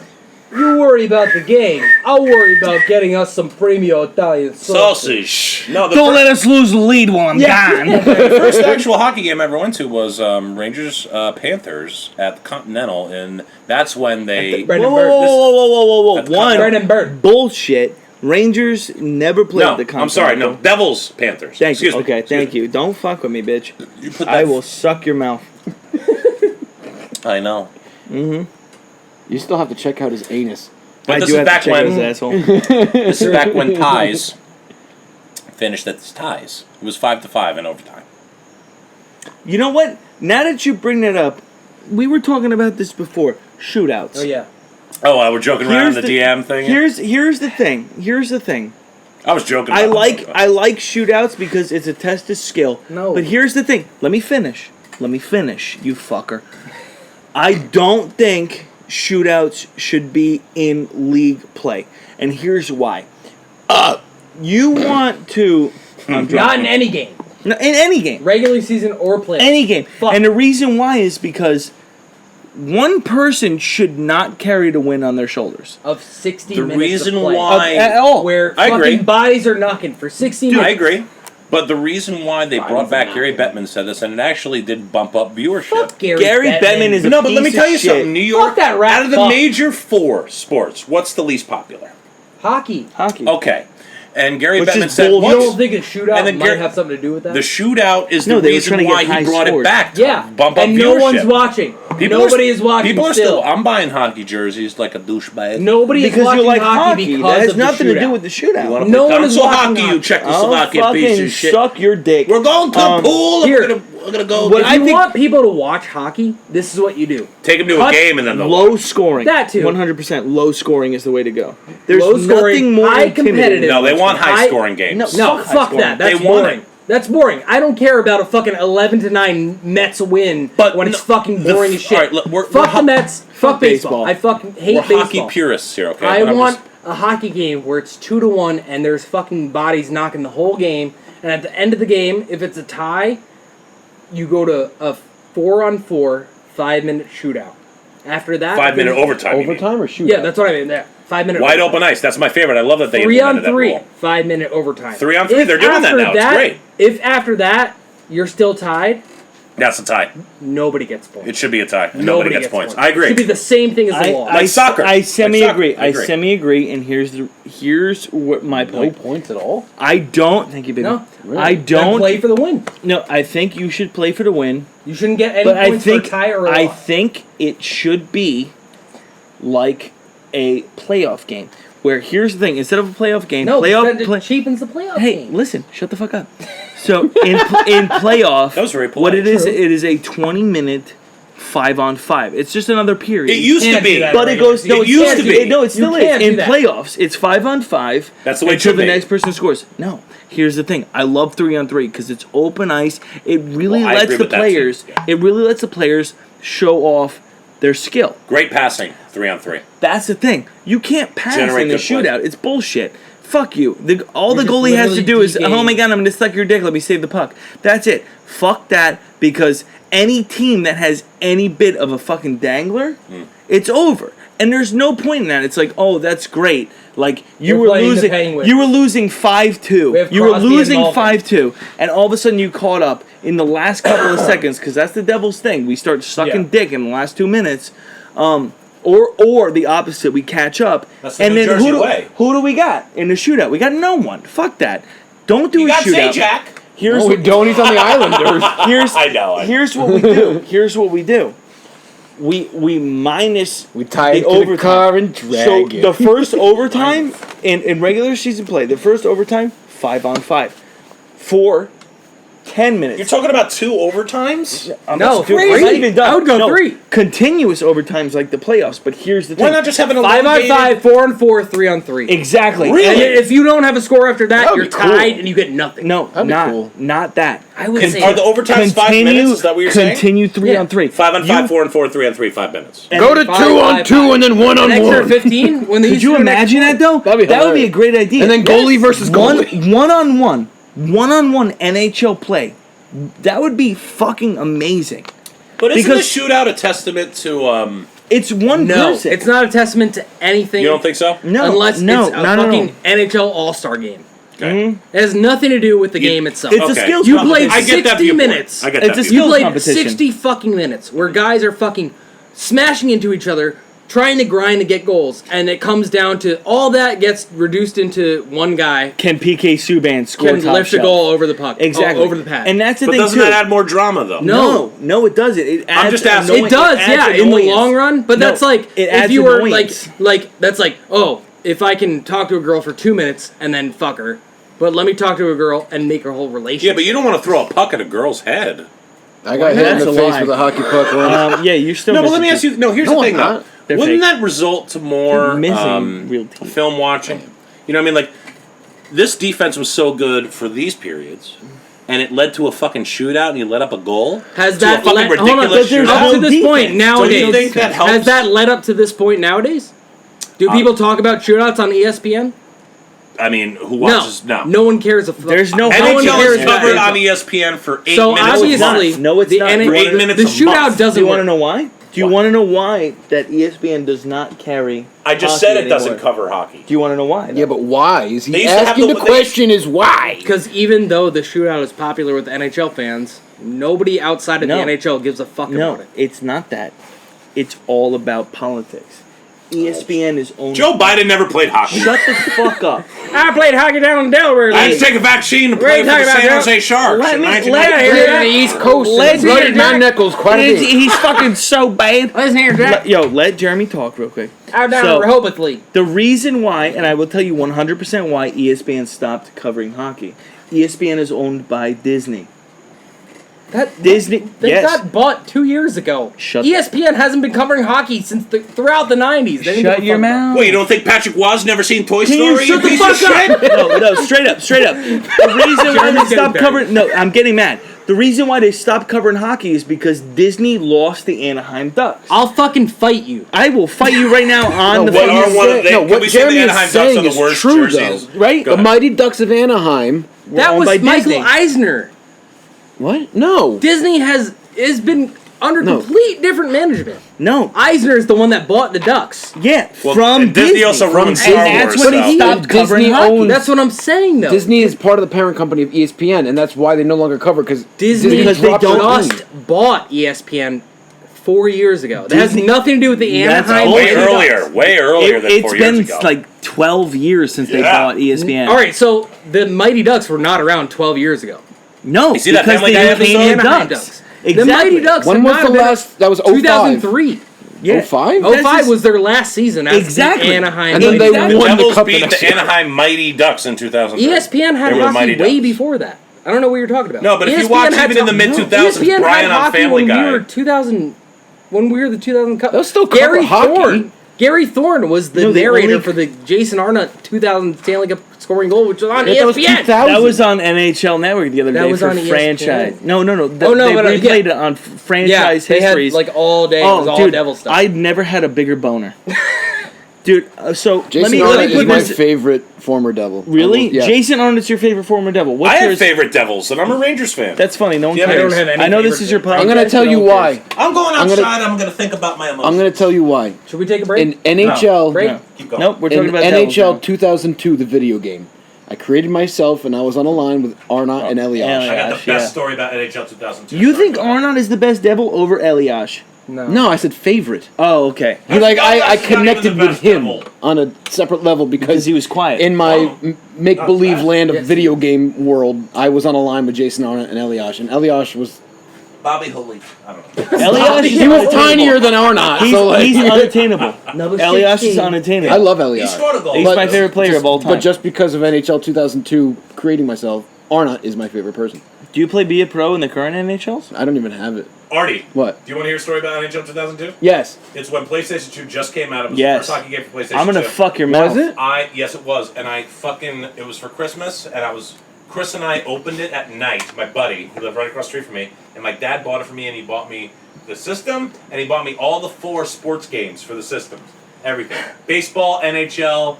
You worry about the game. I'll worry about getting us some premium Italian sausage. No, the Don't let us lose the lead while I'm gone. first actual hockey game I ever went to was Rangers Panthers at the Continental, and that's when they. Whoa, Brendan whoa, Burke. whoa. At the One, Brendan Burke. bullshit. Rangers never played No, the Continental. I'm sorry. No, Devils Panthers. Thank you. Excuse me. Okay, Excuse thank me. you. Don't fuck with me, bitch. You put that. I will suck your mouth. I know. You still have to check out his anus. But I this do is have back to check when- his asshole. This is back when ties finished at ties. It was 5-5 in overtime. You know what? Now that you bring that up, we were talking about this before. Shootouts. Oh yeah. Oh, we're joking around Here's the, the- DM thing. Here's the thing. Here's the thing. I was joking. I about like it. shootouts because it's a test of skill. No. But here's the thing. Let me finish, you fucker. I don't think shootouts should be in league play. And here's why. You want to I'm Not drunk. in any game. No, in any game. Regular season or play. Any game. Fuck. And the reason why is because one person should not carry the win on their shoulders. Of 60 The minutes reason of play. why. At all. Where I fucking agree. bodies are knocking for 60 Dude, I minutes. agree. But the reason why they brought back Gary Bettman said this, and it actually did bump up viewership. Fuck Gary Bettman is a No, but let me piece tell of you shit. something. New York, Fuck that rat out of the fuck. major 4 sports, what's the least popular? Hockey. Hockey. Okay. And Gary Which Bettman is said, bullshit. You once don't think a shootout And then might Gary- have something to do with that? the shootout is No, the they were reason trying to why get he high brought scores. it back to yeah. bump up And viewership. no one's watching. Nobody is watching People are still. I'm buying hockey jerseys like a douchebag. Nobody is Because watching you like hockey hockey. because That has of the nothing to do shootout. with the shootout. You want to No play one is console watching hockey, you hockey. Czechoslovakian piece fucking of shit. suck your dick. We're going to the pool. here. We're gonna go. What If I you think- want people to watch hockey, this is what you do. Take them to a Cut- game and then they'll Low watch. scoring. That too. 100% low scoring is the way to go. There's Low scoring, nothing more high intimidating. competitive. No, they want high I- scoring games. No, Fuck high fuck scoring. that. That's They want boring. it. That's boring. I don't care about a fucking 11-9 Mets win But when it's no, fucking boring as shit. alright, look, we're fuck the ho- Mets. Fuck baseball. baseball. I fucking hate We're baseball. hockey purists here, okay? I But I'm want just- a hockey game where it's 2-1 and there's fucking bodies knocking the whole game. And at the end of the game, if it's a tie, you go to a 4-on-4 5-minute shootout. After that, 5-minute overtime. you mean. Overtime or shootout? Yeah, that's what I mean. There. 5-minute Wide overtime. open ice. That's my favorite. I love that they 3 on implemented 3, that rule. 5-minute overtime. 3 on 3. They're doing that now. It's great. If after that you're still tied, That's a tie. nobody gets points. It should be a tie. Nobody gets points. I agree. It should be the same thing as the law. Like soccer. I semi-agree. Like soccer. I semi-agree, and here's what my No point. points at all? I don't. Thank you, baby. No, really. I Then don't. play for the win. No, I think you should play for the win. You shouldn't get any But I points think for a tie or a I loss. think it should be like a playoff game. Where here's the thing: instead of a playoff game, No, playoff. that cheapens the playoff Hey, game. listen, shut the fuck up. So in playoff, That was very what polite. it is, True. it is a 20-minute 5-on-5. It's just another period. It used to Can't do be. that. But it goes. No, It used can't to do be. it. No, it still You is. can't do In that. playoffs, it's 5-on-5. That's the way it until should the be. next person scores. No, here's the thing. I love 3-on-3 because it's open ice. It really Well, I lets agree the with that, players. too. Yeah. It really lets the players show off their skill. Great passing. 3 on 3. That's the thing. You can't pass Generate in the good plays. shootout. It's bullshit. Fuck you. All the just goalie has to literally do is, de-game. oh my god, I'm going to suck your dick. Let me save the puck. That's it. Fuck that, because any team that has any bit of a fucking dangler, it's over. And there's no point in that. It's like, oh, that's great. Like you You're were playing the losing. Penguins. You were losing We 5-2. have You were Crosby losing and Malkin. 5-2, and all of a sudden you caught up in the last couple of seconds, because that's the devil's thing. We start sucking Yeah. dick in the last 2 minutes. Or the opposite, we catch up, That's the and New then Jersey way. who do we got in the shootout? We got no one. Fuck that. Don't do You a got shootout. Zajac. Here's No, we what, don't. He's on the Islanders. I know. here's what we do. Here's what we do. We minus We tie the it to overtime. the car and drag So it. the first overtime in regular season play, the first overtime 5-on-5 for 10 minutes. You're talking about 2 overtimes? No, Dude, three. I'm not even done. I would go No, 3. Continuous overtimes like the playoffs, but here's the thing. Why not just have an 5-on-5, 4-on-4, 3-on-3. Exactly. Really? And if you don't have a score after that, That would you're be cool. tied and you get nothing. No, That'd be cool. not that. I would say Are the overtimes 5 minutes? Is that what you're saying? Continue 3-on-3. 5 on 5, 4 on 4, 3 on 3, 5 minutes. Go to 2-on-2 and then an extra 1-on-1. 15 when they Could you imagine that though? That'd be That would be a hilarious. great idea. And then goalie versus goalie. One-on-one NHL play. That would be fucking amazing. But isn't Because- the shootout a testament to, It's one No, person. it's not a testament to anything. you don't think so? no, unless no, it's a no, fucking NHL All-Star game. Okay. It has nothing to do with the game itself. It's a Okay. skills You competition. played I get that 60 viewpoint. minutes. I get It's that a You skills played competition. 60 fucking minutes where guys are fucking smashing into each other, trying to grind to get goals, and it comes down to all that gets reduced into one guy Can PK Subban score can top lift shelf? a goal over the puck, Exactly. over the pad. And that's the But thing doesn't too. that add more drama, though? No, it doesn't. It adds just asking. annoyance. It does, adds yeah, in the annoyance. long run. But No, that's like it if adds you were annoyance. like that's like, oh, if I can talk to a girl for 2 minutes and then fuck her, but let me talk to a girl and make her whole relationship. Yeah, but you don't want to throw a puck at a girl's head. I got hit in That's the a face lie. with a hockey puck once. Yeah, you're still. No, but let missing me ask you. No, here's No, the thing, I'm though. not. They're Wouldn't fake. that result to more You're missing real team. film watching? You know what I mean? Like, this defense was so good for these periods, and it led to a fucking shootout, and you let up a goal. Has to that a fucking led, hold on, ridiculous but there's shootout? up to no this defense. point Don't nowadays? you think that helps? Has that led up to this point nowadays? Do people talk about shootouts on ESPN? I mean, who watches? No. No one cares. There's no one NHL cares is about covered NHL. on ESPN for 8 So minutes. obviously, No, it's the not. N- For 8 minutes the a shootout month. doesn't Do you want to work. know why? Do you want to know why that ESPN does not carry? I just hockey said it doesn't anymore? cover hockey. Do you want to know why? Yeah, but why? Is They he used to have asking the- the question is why? Because even though the shootout is popular with NHL fans, nobody outside of No. the NHL gives a fuck No, about it. it's not that. It's all about politics. ESPN is only. Joe Biden never played hockey. Shut the fuck up. I played hockey down in Delaware. I had to take a vaccine to play for the San Jose Sharks in let 1990. hear Here that. in the East Coast, Let's blooded hear man Jack. Nichols quite a bit. He's fucking so bad. Listen here, Jack. Let Jeremy talk real quick. I'm down So- in Rehoboth League. The reason why, and I will tell you 100% why ESPN stopped covering hockey. ESPN is owned by Disney. Disney, They yes. got bought 2 years ago. Shut ESPN hasn't been covering hockey since throughout the 90s. They didn't give Shut a your fuck about mouth. Wait, you don't think Patrick Waz never seen Toy Can you Story? shut the piece fuck of shit? up? No, straight up. The reason why they Jeremy's stopped getting covering... No, I'm getting mad. The reason why they stopped covering hockey is because Disney lost the Anaheim Ducks. I'll fucking fight you. I will fight you right now on the what phone. you're Are one of saying- the- no, can what we say Jeremy the is Anaheim Ducks saying are the is worst true, jerseys? though, right? Go The ahead. Mighty Ducks of Anaheim. That owned was by Michael Disney. Eisner. What? No. Disney has been under complete different management. No. Eisner is the one that bought the Ducks. Yeah, Well, from and Disney also runs Star and that's Wars, when he so- stopped covering Disney hockey. owns- That's what I'm saying, though. Disney is part of the parent company of ESPN, and that's why they no longer cover because Disney because they just don't bought ESPN 4 years ago. That has nothing to do with the That's Anaheim. Way Mighty earlier. Ducks. Way earlier than 4 It's years been ago. like 12 years since they Yeah. bought ESPN. All right, so the Mighty Ducks were not around 12 years ago. No, You see that because Family they Guy became episode? the Anaheim Ducks. Ducks. Exactly. The Mighty Ducks. When have was not the been- last? That was 05. 2003. Yeah. 05? That's 05 just- was their last season as Exactly. the Anaheim. And then Mighty they Ducks. The won the Devils cup the beat next the year. Anaheim Mighty Ducks in 2003. ESPN had They were the Mighty hockey way Ducks. before that. I don't know what you're talking about. No, but if you ESPN watch had even in the mid-2000s, ESPN Brian had on hockey Family when Guy. we were 2000, when we were the 2000 Cup. They'll still cover hockey. Gary Thorne was the No, the narrator only- for the Jason Arnott 2000 Stanley Cup scoring goal, which was on That was ESPN. 2000. That was on NHL Network the other That day was for on ESPN. franchise. No. Oh, no, they but, replayed yeah. it on Yeah, franchise they had histories. like all day. It was all dude, devil stuff. I'd never had a bigger boner. Dude, so Jason let me Arnott is put my this. favorite former Devil. Really? Yeah. Jason Arnott's your favorite former Devil. What's I have yours? favorite Devils, and I'm a Rangers fan. That's funny. No one Yeah, I cares. don't have any I know this favorite is your thing. podcast. I'm going to tell you no one why. cares. I'm going I'm outside. gonna- I'm going to think about my emotions. I'm going to tell you why. Should we take a break? In NHL, Break? No. Keep going. Nope, we're talking in about NHL Devils 2002, the video game, I created myself and I was on a line with Arnott and Elias. Elias. I got the Gosh, best yeah. story about NHL 2002. now. You Sorry think about that. Arnott is the best Devil over Elias? No, I said favorite. Oh, okay. He like I Elias is not connected even the with best him Devil. on a separate level Because because he was quiet. in my make believe bad. land of Yes. video game world, I was on a line with Jason Arnott and Elias, and Elias was Bobby Holy. I don't know. Elias is he was unattainable. tinier than Arnott. He's, so like, he's unattainable. Number Elias is 16. unattainable. I love He Elias. scored a goal. He's But my favorite player of all time. But just because of NHL 2002 creating myself, Arnott is my favorite person. Do you play Be a Pro in the current NHLs? I don't even have it. Artie, What? do you want to hear a story about NHL 2002? Yes. It's when PlayStation 2 just came out. It was Yes. the first hockey game for PlayStation I'm gonna 2. fuck your mouth. Was it? Yes, it was, and it was for Christmas, and Chris and I opened it at night. My buddy, who lived right across the street from me, and my dad bought it for me, and he bought me the system, and he bought me all the 4 sports games for the systems, everything: baseball, NHL,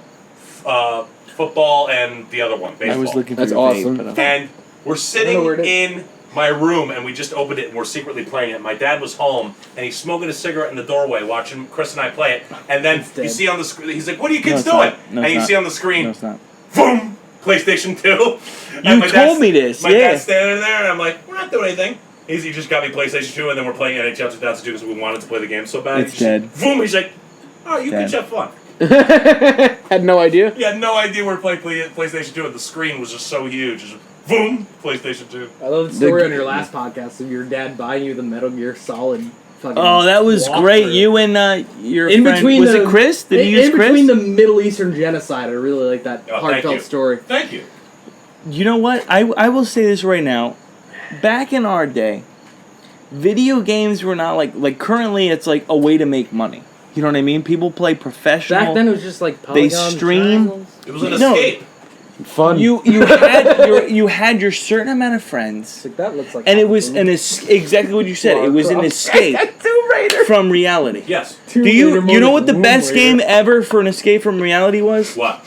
football, and the other one, baseball. I was looking for That's your awesome. vape, but, And we're I don't know where sitting it in my room, and we just opened it, and we're secretly playing it. My dad was home, and he's smoking a cigarette in the doorway, watching Chris and I play it. And then you dead. see on the screen, he's like, "What are you kids it's doing?" not. No, and it's you not. see on the screen, No, it's not. boom, PlayStation 2. And You my told me this, My yeah. dad's standing there, and I'm like, "We're not doing anything." He just got me PlayStation 2, and then we're playing NHL 2002 because we wanted to play the game so bad. It's He just- dead. Boom, he's like, "Oh, you Dead. kids have fun." Had no idea. He had no idea we were playing PlayStation 2, and the screen was just so huge. Just boom, PlayStation 2. I love the story on your last podcast of your dad buying you the Metal Gear Solid fucking Oh, that was walkthrough. great. You and your In friend, between was the, it Chris? Did in, you use in Chris? between the Middle Eastern genocide, I really like that Oh, thank heartfelt you. story. Thank you. You know what? I will say this right now. Back in our day, video games were not like currently it's like a way to make money. You know what I mean? People play professional. Back then it was just like polygons, stream. triangles. It was an No. escape. Fun. You had your certain amount of friends, It's like, that looks like and it was Halloween. exactly what you said. It was an escape from reality. Yes. Do you know what the best game ever for an escape from reality was? What?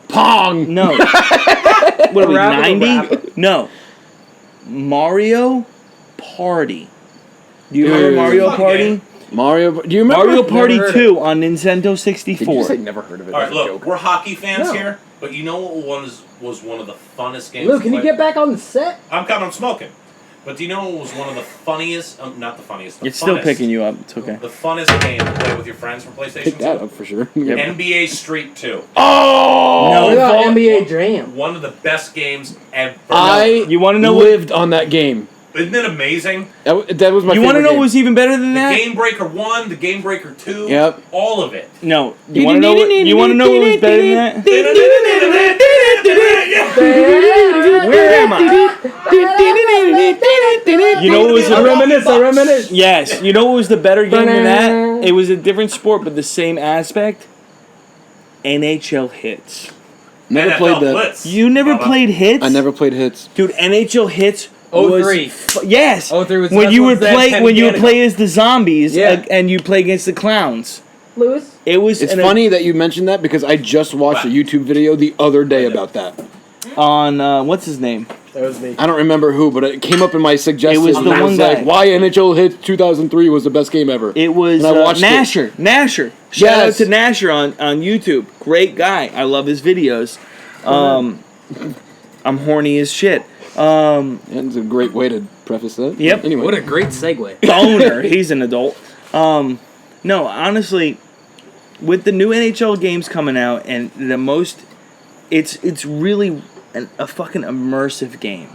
Pong. No. What are we, Rabba the 90? Rabba. No. Mario Party. Do you Dude. remember Mario Fun Party? game. Mario. Do you remember? Mario Party heard 2 on Nintendo Did you 64. say never heard of it? All right, That's a look, joke. we're hockey fans No. here, but you know what was one of the funnest games? Luke, to can you play? get back on the set? I'm coming. I'm smoking. But do you know what was one of the funniest? Not the funniest. The It's still funnest- picking you up. It's okay. The funnest game to play with your friends for PlayStation Pick that 2? up for sure. NBA Street 2. Oh! What about No. NBA Jam? One of the best games ever. You wanna know what- lived on that game. Isn't it amazing? That was my. You want to favorite know game. what was even better than The that? Game Breaker 1, the Game Breaker 2, Yep. all of it. No. You want to know what? You want to know what was better than that? Where am I? You know what was I the reminisce. Yes. You know what was the better game than that? It was a different sport, but the same aspect. NHL Hits. Never NFL played that. Blitz. You never played Hits? I never played Hits. Dude, NHL Hits. 03. Yes. 03 was when that's you when would Zach play when you would Penny play as the zombies Yeah. and you play against the clowns. Lewis? It was It's funny that you mentioned that because I just watched a YouTube video the other day about that. on what's his name? That was me. I don't remember who, but it came up in my suggestions. It was the and one guy. like, why NHL Hits 2003 was the best game ever. It was And I watched Nasher. Nasher. Shout out to Nasher on YouTube. Great guy. I love his videos. I'm horny as shit. And it's a great way to preface that. Yep. Anyway. What a great segue. Boner. He's an adult. No, honestly, with the new NHL games coming out and it's really a fucking immersive game.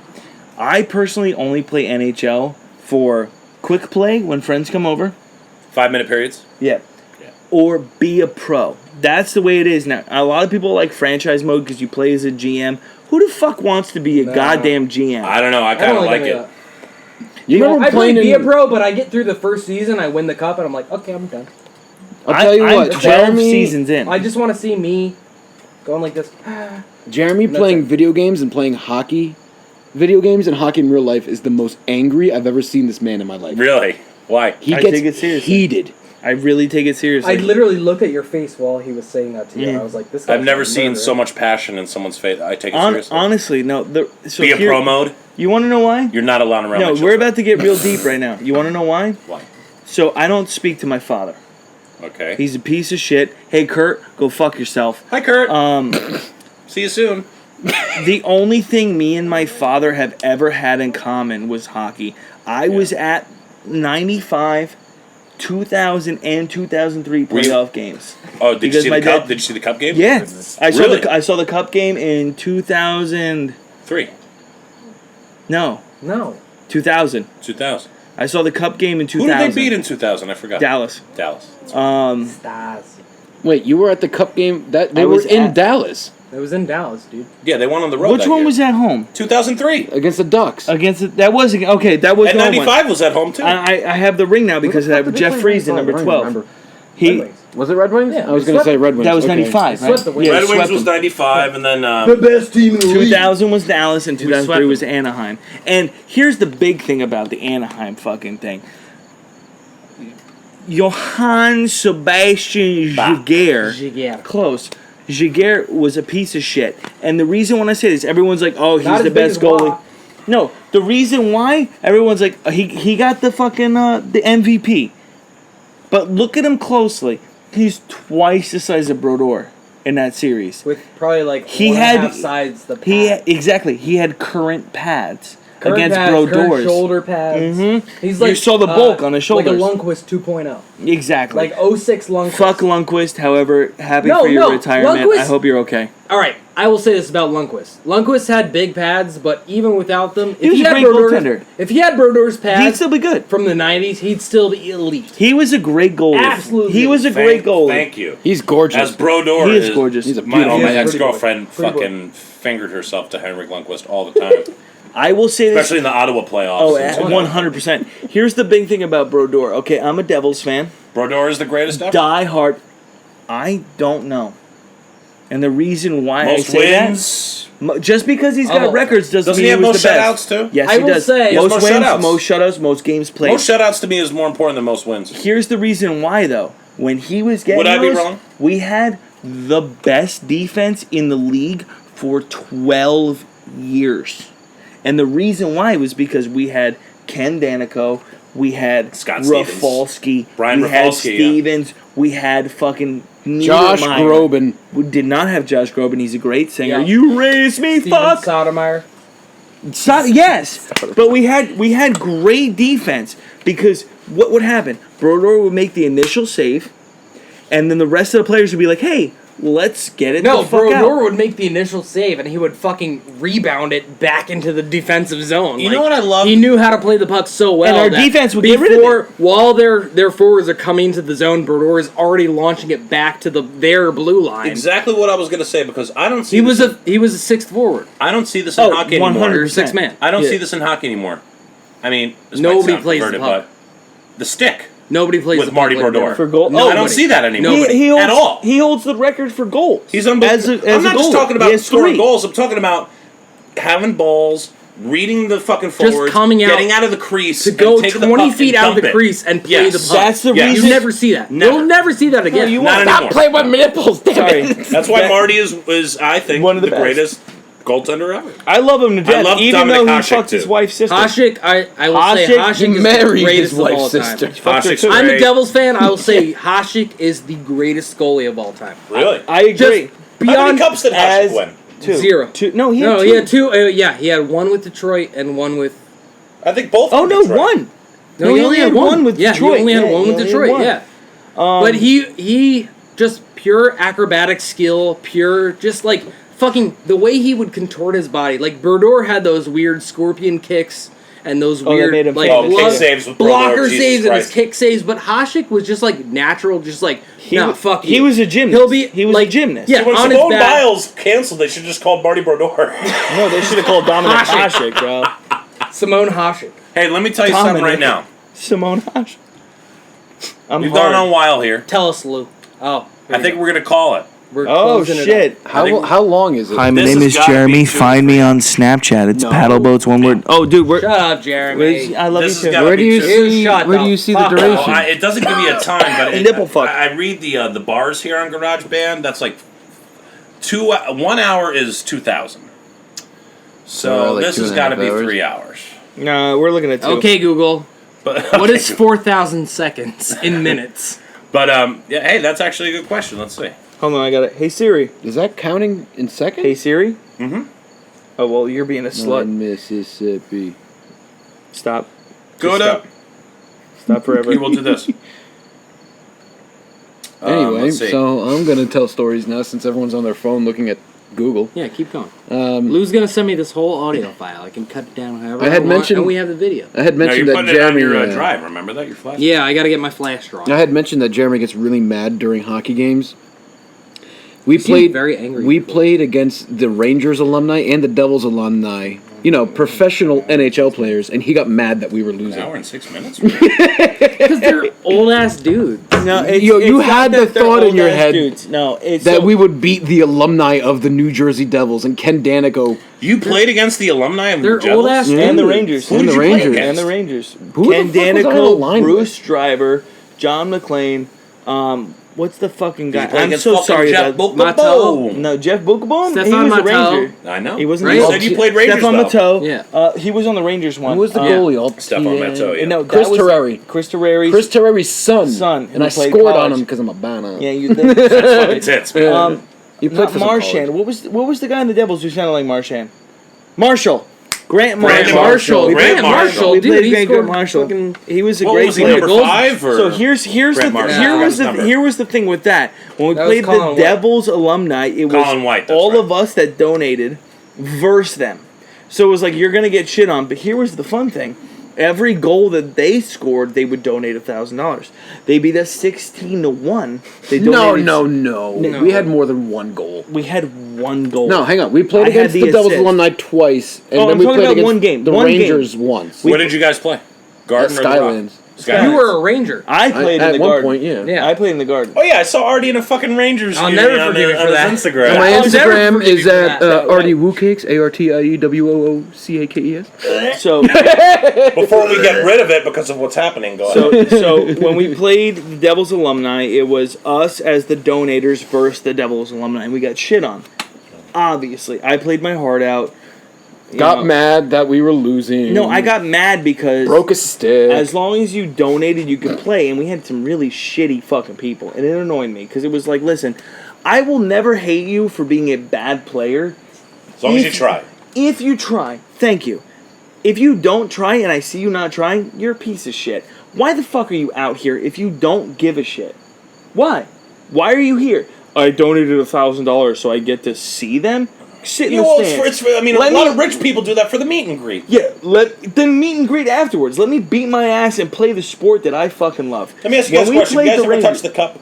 I personally only play NHL for quick play when friends come over. 5-minute periods. Yeah. Or be a pro. That's the way it is now. A lot of people like franchise mode because you play as a GM. Who the fuck wants to be a goddamn GM? I don't know. I kind of like it. You remember I play playing Be a Pro, but I get through the first season, I win the cup, and I'm like, okay, I'm done. I'll tell you what, 12 Jeremy, seasons in. I just want to see me going like this. Jeremy playing video games and playing hockey, video games and hockey in real life is the most angry I've ever seen this man in my life. Really? Why? He I gets take it seriously. heated. I really take it seriously. I literally looked at your face while he was saying that to you. I was like, this guy's I've never a seen murderer. so much passion in someone's face. I take it seriously. Honestly, no. So Be a pro mode. You want to know why? You're not allowed around. No, my we're children. about to get real deep right now. You want to know why? Why? So I don't speak to my father. Okay. He's a piece of shit. Hey, Kurt, go fuck yourself. Hi, Kurt. See you soon. The only thing me and my father have ever had in common was hockey. I was at 95, 2000, and 2003 playoff games. Oh, did you Because see my the cup? dad- Did you see the cup game? Yeah, Really? I saw the cup game in 2000. 3. No, No. 2000. 2000. I saw the cup game in Who 2000. did they beat in 2000? I forgot. Dallas. Dallas. Stars. Wait, you were at the Cup game? That they I were was in at- Dallas It was in Dallas, dude. Yeah, they won on the road. Which that one year. was at home? 2003. against the Ducks. That was okay. That was And the home one. 95 was at home too. I have the ring now because of that. Jeff Friesen, number 12. He Was it Red Wings? Yeah, I was we going to swept- say Red Wings. that was okay. 95, right? Swept the Wings. Yeah, Red swept Wings was them. 95, and then best team in the 2000 was Dallas and 2003 swept was Anaheim. And here's the big thing about the Anaheim fucking thing. Johann Sebastian Jaguar. Jaguar. Close. Jaguar was a piece of shit. And the reason when I say this, everyone's like, oh, he's Not the as big best as goalie. Watt. No, the reason why, everyone's like, he got the fucking, the MVP. But look at him closely. He's twice the size of Brodeur in that series. With probably like He one and a had- half sides the pad. Exactly. He had current pads Current against pads, current Brodeur's. shoulder pads. Mhm. He's You like saw the bulk on his shoulders. Like a Lundqvist 2.0. Exactly. Like 06 Lundqvist. Fuck Lundqvist. However, happy No, for your no, retirement. Lundqvist- I hope you're okay. All right, I will say this about Lundqvist. Lundqvist had big pads, but even without them, He was a great goaltender. if he had Brodeur's He'd pads still be good. from the 90s, he'd still be elite. He was a great goalie. Absolutely. He was a great goalie. Thank you. He's gorgeous. As Brodeur He is gorgeous. He's a My, beautiful my man. ex-girlfriend Pretty boy. fucking fingered herself to Henrik Lundqvist all the time. I will say this. Especially in the Ottawa playoffs. Oh, and 100%. Here's the big thing about Brodeur. Okay, I'm a Devils fan. Brodeur is the greatest ever. Die hard. I don't know. And the reason why Most I say wins. that, just because he's got Oh. records doesn't Doesn't mean he have was most the best. shutouts too? Yes, I he will does. say- most Most wins, shutouts. most shutouts, most games played. Most shutouts to me is more important than most wins. Here's the reason why, though. When he was getting Would I be those, wrong? we had the best defense in the league for 12 years. And the reason why was because we had Ken Danico, we had Scott Stevens. Rafalski, Brian we had Rafalski, yeah. Stevens, we had fucking Josh Niedermeyer. Groban. We did not have Josh Groban. He's a great singer. Yeah. You raised me, Steven fuck. Sotomayor. Yes, but we had great defense because what would happen? Brodeur would make the initial save, and then the rest of the players would be like, "Hey, let's get it No, the fuck Brodeur out." would make the initial save, and he would fucking rebound it back into the defensive zone. You know what I love? He knew how to play the puck so well. And our that defense would get rid of it. While their forwards are coming to the zone, Brodeur is already launching it back to their blue line. Exactly what I was going to say because I don't see. He this was a sixth forward. I don't see this in hockey anymore. 100%. Sixth man. I don't Yeah. see this in hockey anymore. I mean, this Nobody might sound plays the perverted, puck. but the stick Nobody plays with the Marty puck like Brodeur For goal. No, I don't see that anymore. Nobody. He holds, at all. He holds the record for goals. He's unbelievable. I'm not just talking about scoring goals. I'm talking about having balls, reading the fucking forwards, coming out getting out of the crease, to go and taking 20 the puck feet and out of dump the it. crease and play Yes. the puck. That's the Yes. reason. You never see that. Never. You'll never see that again. you Not won't. anymore. Play with my nipples, damn Sorry. it. That's why Marty is I think One of the the best. greatest Goaltender ever. I love him to death, love even Dominic though he Hasek, fucked his too. wife's sister. Hasek, I will say Hasek He is the married greatest his of all wife's time. sister. Hasek's I'm a great. Devils fan. I will say Hasek is the greatest goalie of all time. Really? I agree. Just How many beyond cups did as- Hasek win? Two. 0. No, he had two. He had 2. Yeah, he had 1 with Detroit and 1 with. I think both. Oh were no, Detroit. one. No, he only had 1 with yeah, Detroit. he only had Yeah, 1 with he only had Detroit. one. Yeah, but he just pure acrobatic skill, pure just like fucking the way he would contort his body. Like Brodeur had those weird scorpion kicks and those that weird made him like famous. kick block- saves with blocker Brodeur, Jesus saves and his Christ. kick saves. But Hasek was just like natural, just like fuck you. He was a gymnast. He'll be He was like a gymnast. Yeah, When on his Simone back. Biles canceled, they should just call Marty Brodeur. No, they should have called Dominic Hasek. Hasek, bro. Simone Hasek. Hey, let me tell you something Dominic. right now. Simone Hasek. I'm We've hard. gone on a while here. Tell us, Lou. Oh, I think we're gonna call it. we're Oh closing it shit. up. How long is it? Hi, my This name has is gotta Jeremy. be 2 or Find 3 me on Snapchat. It's No. paddleboats, one word. Oh, dude, Shut up, Jeremy. I love This you has too. gotta Where do be you 2. see? Shut Where do the you see the fuck up. duration? It doesn't give me a time, but Nipple fuck. I read the bars here on GarageBand. That's like 1 hour is 2,000. So like this has 2.5 got to be hours? 3 hours. No, we're looking at two. Okay, Google. But What is 4,000 seconds in minutes? But yeah, hey, that's actually a good question. Let's see. Hold on, I got it. Hey Siri. Is that counting in seconds? Hey Siri. Mhm. Oh well, you're being a slut. Mississippi. Stop. Go Just up. Stop forever. We will do this. Anyway, let's see. so I'm gonna tell stories now since everyone's on their phone looking at Google. Yeah, keep going. Lou's gonna send me this whole audio file. I can cut it down however I had want, mentioned- and we have the video. I had No, mentioned you're that putting it on Jeremy. your drive. Remember that? Your flash. Yeah, I gotta get my flash drive. I had mentioned that Jeremy gets really mad during hockey games. We seem played very angry We before. played against the Rangers alumni and the Devils alumni. You know, professional NHL players, and he got mad that we were An losing. hour and 6 minutes. Because they're old ass dudes. No, You not had that the they're thought in your old-ass head dudes. No, it's That so- we would beat the alumni of the New Jersey Devils and Ken Danico. You played against the alumni of They're the Devils? old-ass and the dudes. Rangers. Who And did the you play Rangers. against? And the Rangers. Who the Ken fuck was I Danico, aligned Bruce Driver, John McClain. What's the fucking guy? You played I'm against so fucking sorry Jeff about Matteau. No, Jeff Buchbaum. He Stefan was a Matteau. Ranger. I know. He wasn't. Right? You the- said you played Rangers, Stefan though. Matteau. Yeah. He was on the Rangers one. Who was the Uh, goalie? Stefan Matteau, yeah. No, that Chris was Terreri. Chris Terreri's Chris Terreri's son. Son, And who I played scored on college. him because I'm a banner. Yeah, you think. That's fucking tits, man. He played Not for some Marchand. college. What was the guy in the Devils who sounded like Marchand? Marshall. Grant Grant Marshall. Marshall. Grant Grant Marshall. Marshall. We Dude, played he Grant scored Marshall. fucking... He was a What great was he, player. number Goals- 5? Or? So here's Grant the Marshall. here was His number. the here was the thing with that. When we That was played the Colin White. Devils alumni, it was Colin White, that's all right. of us that donated versus them. So it was like you're gonna get shit on. But here was the fun thing. Every goal that they scored, they would donate $1,000. They beat us 16-1. They No, donated. no. We had more than one goal. We had one goal. No, hang on. We played I had against the the Devils assist. alumni twice, and Oh, then I'm we talking played about against one game. the One game. Rangers once. What did you guys play? Garden or the Rock? Skylands. Skylands. You were a Ranger. I played in At the one garden. point, yeah. Yeah. I played in the garden. Oh yeah, I saw Artie in a fucking Rangers. I'll uni never on forgive the- you for on his that. Instagram. And my I'll never Instagram forgive is you for at that. Artie Woocakes, ARTIEWOOCAKES. So, Before we get rid of it because of what's happening, go ahead. so when we played the Devils alumni, it was us as the donators versus the Devils alumni, and we got shit on. Obviously, I played my heart out. you Got know. mad that we were losing. No, I got mad because broke a stick. as long as you donated, you could play, and we had some really shitty fucking people, and it annoyed me because it was like, listen, I will never hate you for being a bad player. As long as you try. If you try, thank you. If you don't try and I see you not trying, you're a piece of shit. Why the fuck are you out here if you don't give a shit? Why? Why are you here? I donated $1,000 so I get to see them? Sit in Yeah, the well, stands. it's for, I mean, Let a lot me- of rich people do that for the meet and greet. Yeah, then meet and greet afterwards. Let me beat my ass and play the sport that I fucking love. Let me ask you When guys a we question. You played guys the ever Rangers- touched the cup?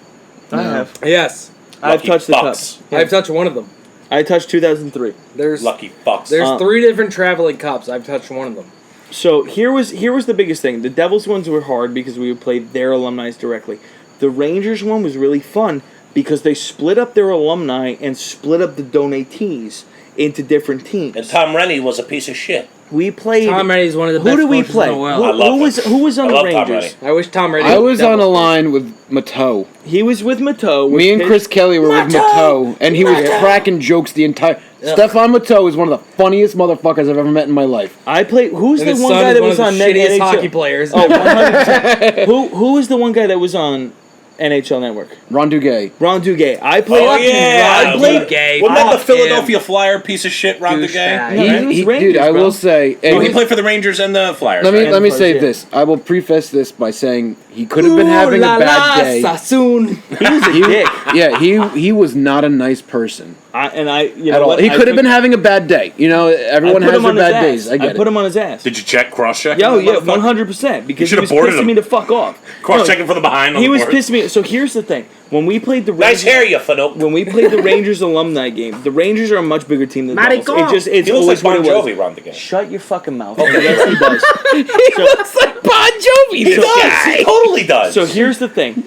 I have. Yes. I've Lucky touched the fucks. cup. I've touched one of them. I touched 2003. There's Lucky fucks. there's 3 different traveling cups. I've touched one of them. So here was the biggest thing. The Devils ones were hard because we would play their alumni directly. The Rangers one was really fun because they split up their alumni and split up the donatees into different teams. And Tom Rennie was a piece of shit. We played. Tom Rennie's one of the best Who did we coaches play? in the world. Who was on I the love Tom Rangers? Rennie. I wish Tom Rennie. I was on a line with Mateau. He was with Mateau. Me and Chris Kelly were with Mateau, and he was cracking jokes the entire. Stefan Mateau is one of the funniest motherfuckers I've ever met in my life. I played. Who's And the his one son guy is that one was of the on Net shittiest NHL? hockey players. Oh, 100%. Who was the one guy that was on NHL Network? Ron Duguay. Ron Duguay. I played. Oh, yeah. I played. Duguay. Wasn't that the Fuck Philadelphia Flyer piece of shit, Ron Douchebag. Duguay? No, he was Rangers, dude, I bro. will say. Well, And he played for the Rangers and the Flyers. let me right? let me say Yeah. this. I will preface this by saying he could have been having a bad day. Sassoon. He was a dick. Yeah, he was not a nice person You at know all. what? He I could have took- been having a bad day. You know, everyone I put has him their on his bad ass. days. I get put it. him on his ass. Did you check cross-check? Yo, yeah, 100%. Because he should've was boarded pissing him. me to fuck off. Cross-checking from the behind on He the was board. pissing me. So here's the thing: when we played the Nice Rangers, hair, you Fanope. when we played the Rangers alumni game, the Rangers are a much bigger team than the Devils. Maricon. It's He looks always like Bon what it was. Jovi, Ron Duguay. Shut your fucking mouth. Yes, he does. He looks like Bon Jovi. He does. He totally does. So here's the thing: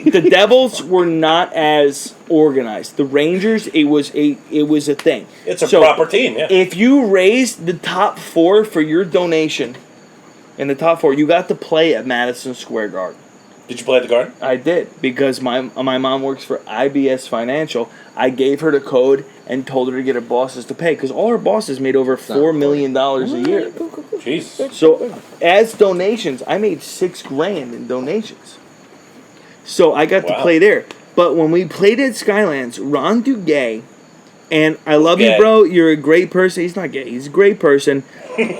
the Devils were not as organized. The Rangers, it was a thing. it's a So, proper team, yeah. If you raised the top four for your donation, in the top four, you got to play at Madison Square Garden. Did you play at the Garden? I did, because my mom works for IBS Financial. I gave her the code and told her to get her bosses to pay, because all her bosses made over $4 million a year. Jeez. So as donations, I made $6,000 in donations. So I got to Wow. play there. But when we played at Skylands, Ron Duguay, and I love you, Gay. bro. You're a great person. He's not gay. He's a great person.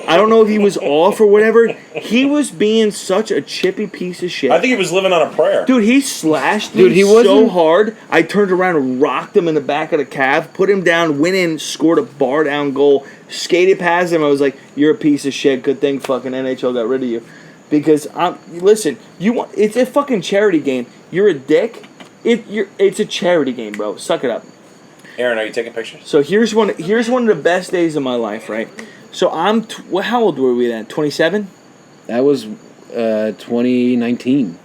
I don't know if he was off or whatever. He was being such a chippy piece of shit. I think he was living on a prayer. Dude, he slashed me Dude, he so wasn't- hard. I turned around and rocked him in the back of the calf, put him down, went in, scored a bar down goal, skated past him. I was like, "You're a piece of shit. Good thing fucking NHL got rid of you." Because listen, it's a fucking charity game. You're a dick. It's a charity game, bro. Suck it up. Aaron, are you taking pictures? So here's one of the best days of my life, right? So how old were we then? 27. That was 2019.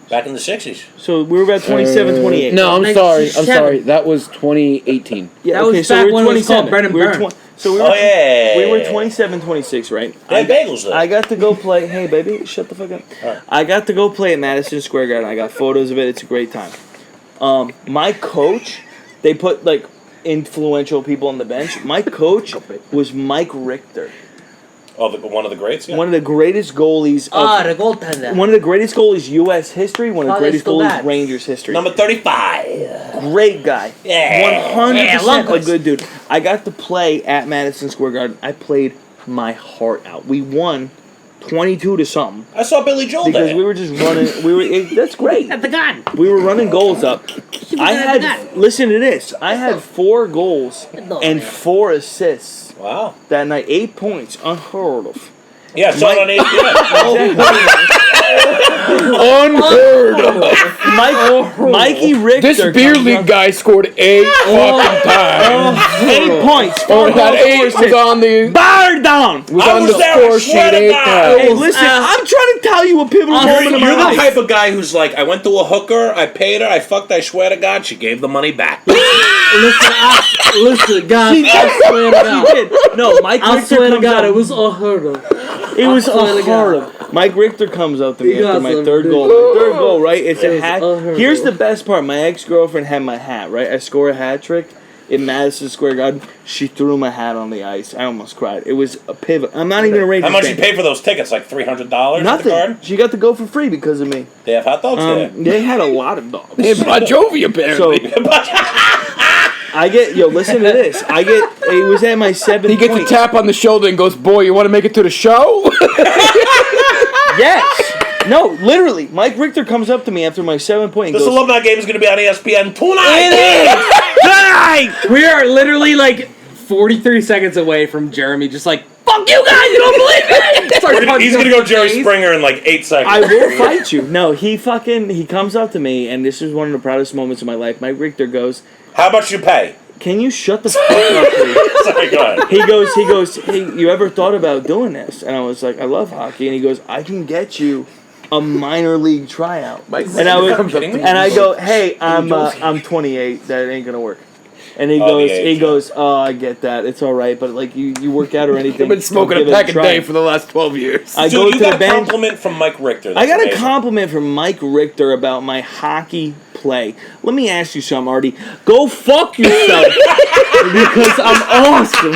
Back in the 60s. So we were about 27, 28. No, I'm 97. sorry. That was 2018. Yeah, That was back when it was called Bread and Burn. So we Oh, yeah. we were 27, 26, right? They had bagels there. I got to go play. Hey, baby, shut the fuck up. Alright. I got to go play at Madison Square Garden. I got photos of it. It's a great time. My coach, they put like influential people on the bench. My coach was Mike Richter, Oh, one of the greats? Yeah. one of the greatest goalies. the goaltender. One of the greatest goalies U.S. history. One of the Oh, greatest let's go goalies back. Rangers history. Number 35. Great guy. Yeah. 100% a Lucas. good dude. I got to play at Madison Square Garden. I played my heart out. We won 22 to something I saw Billy Joel because there. we were just running. That's great. At the gun. We were running goals up. He was I at the had gun. listen to this. I had 4 goals and 4 assists Wow. that night. 8 points, unheard of. Yeah, I saw it on ESPN. Unheard of. Mikey Richter. This beer comes league up- guy scored 8 fucking times. 8 points. Or 4 that goals, 8 4 was assists. on the Bar down. was I on was the there, I score swear sheet to 8 God. times. Hey, listen, I'm trying to tell you a pivotal moment in my You're the life. type of guy who's like, I went to a hooker, I paid her, I fucked, I swear to God, she gave the money back. Listen, God, I swear to God. He did. No, Mike I Richter swear to comes God, up. it was unheard of. It was swear to unheard of. Mike Richter comes up to me You after guys my are third goal. ridiculous. My third goal, right? It's It a was hat. unheard Here's of. the best part. My ex-girlfriend had my hat, right? I score a hat trick in Madison Square Garden. She threw my hat on the ice. I almost cried. It was a pivot. I'm not even a Rangers How much fan. you pay for those tickets? Like $300 at the Nothing. Garden? She got to go for free because of me. They have hot dogs there. They had a lot of dogs. Hey, Bon Jovi So apparently. I get, listen to this. It was at my 7th He gets a point. tap on the shoulder and goes, "Boy, you want to make it to the show?" Yes. No, literally. Mike Richter comes up to me after my 7th point and This goes, alumni game is going to be on ESPN tonight. We are literally like 43 seconds away from Jeremy just like, fuck you guys, you don't believe me! Starts punching He's going to us go in the Jerry face. Springer in like 8 seconds. I will fight you. No, he comes up to me, and this is one of the proudest moments of my life. Mike Richter goes, How much you pay? "Can you shut the fuck up, please?" Sorry, go ahead. He goes, "Hey, you ever thought about doing this?" And I was like, "I love hockey." And he goes, "I can get you a minor league tryout. And I go, hey, I'm 28. That ain't gonna work. And he goes, oh, I get that. It's all right, but like you work out or anything. I've been smoking a pack a day for the last 12 years. I Dude, go you to got the a bench. compliment from Mike Richter. I got amazing. a compliment from Mike Richter about my hockey play. Let me ask you something, Artie. Go fuck yourself because I'm awesome.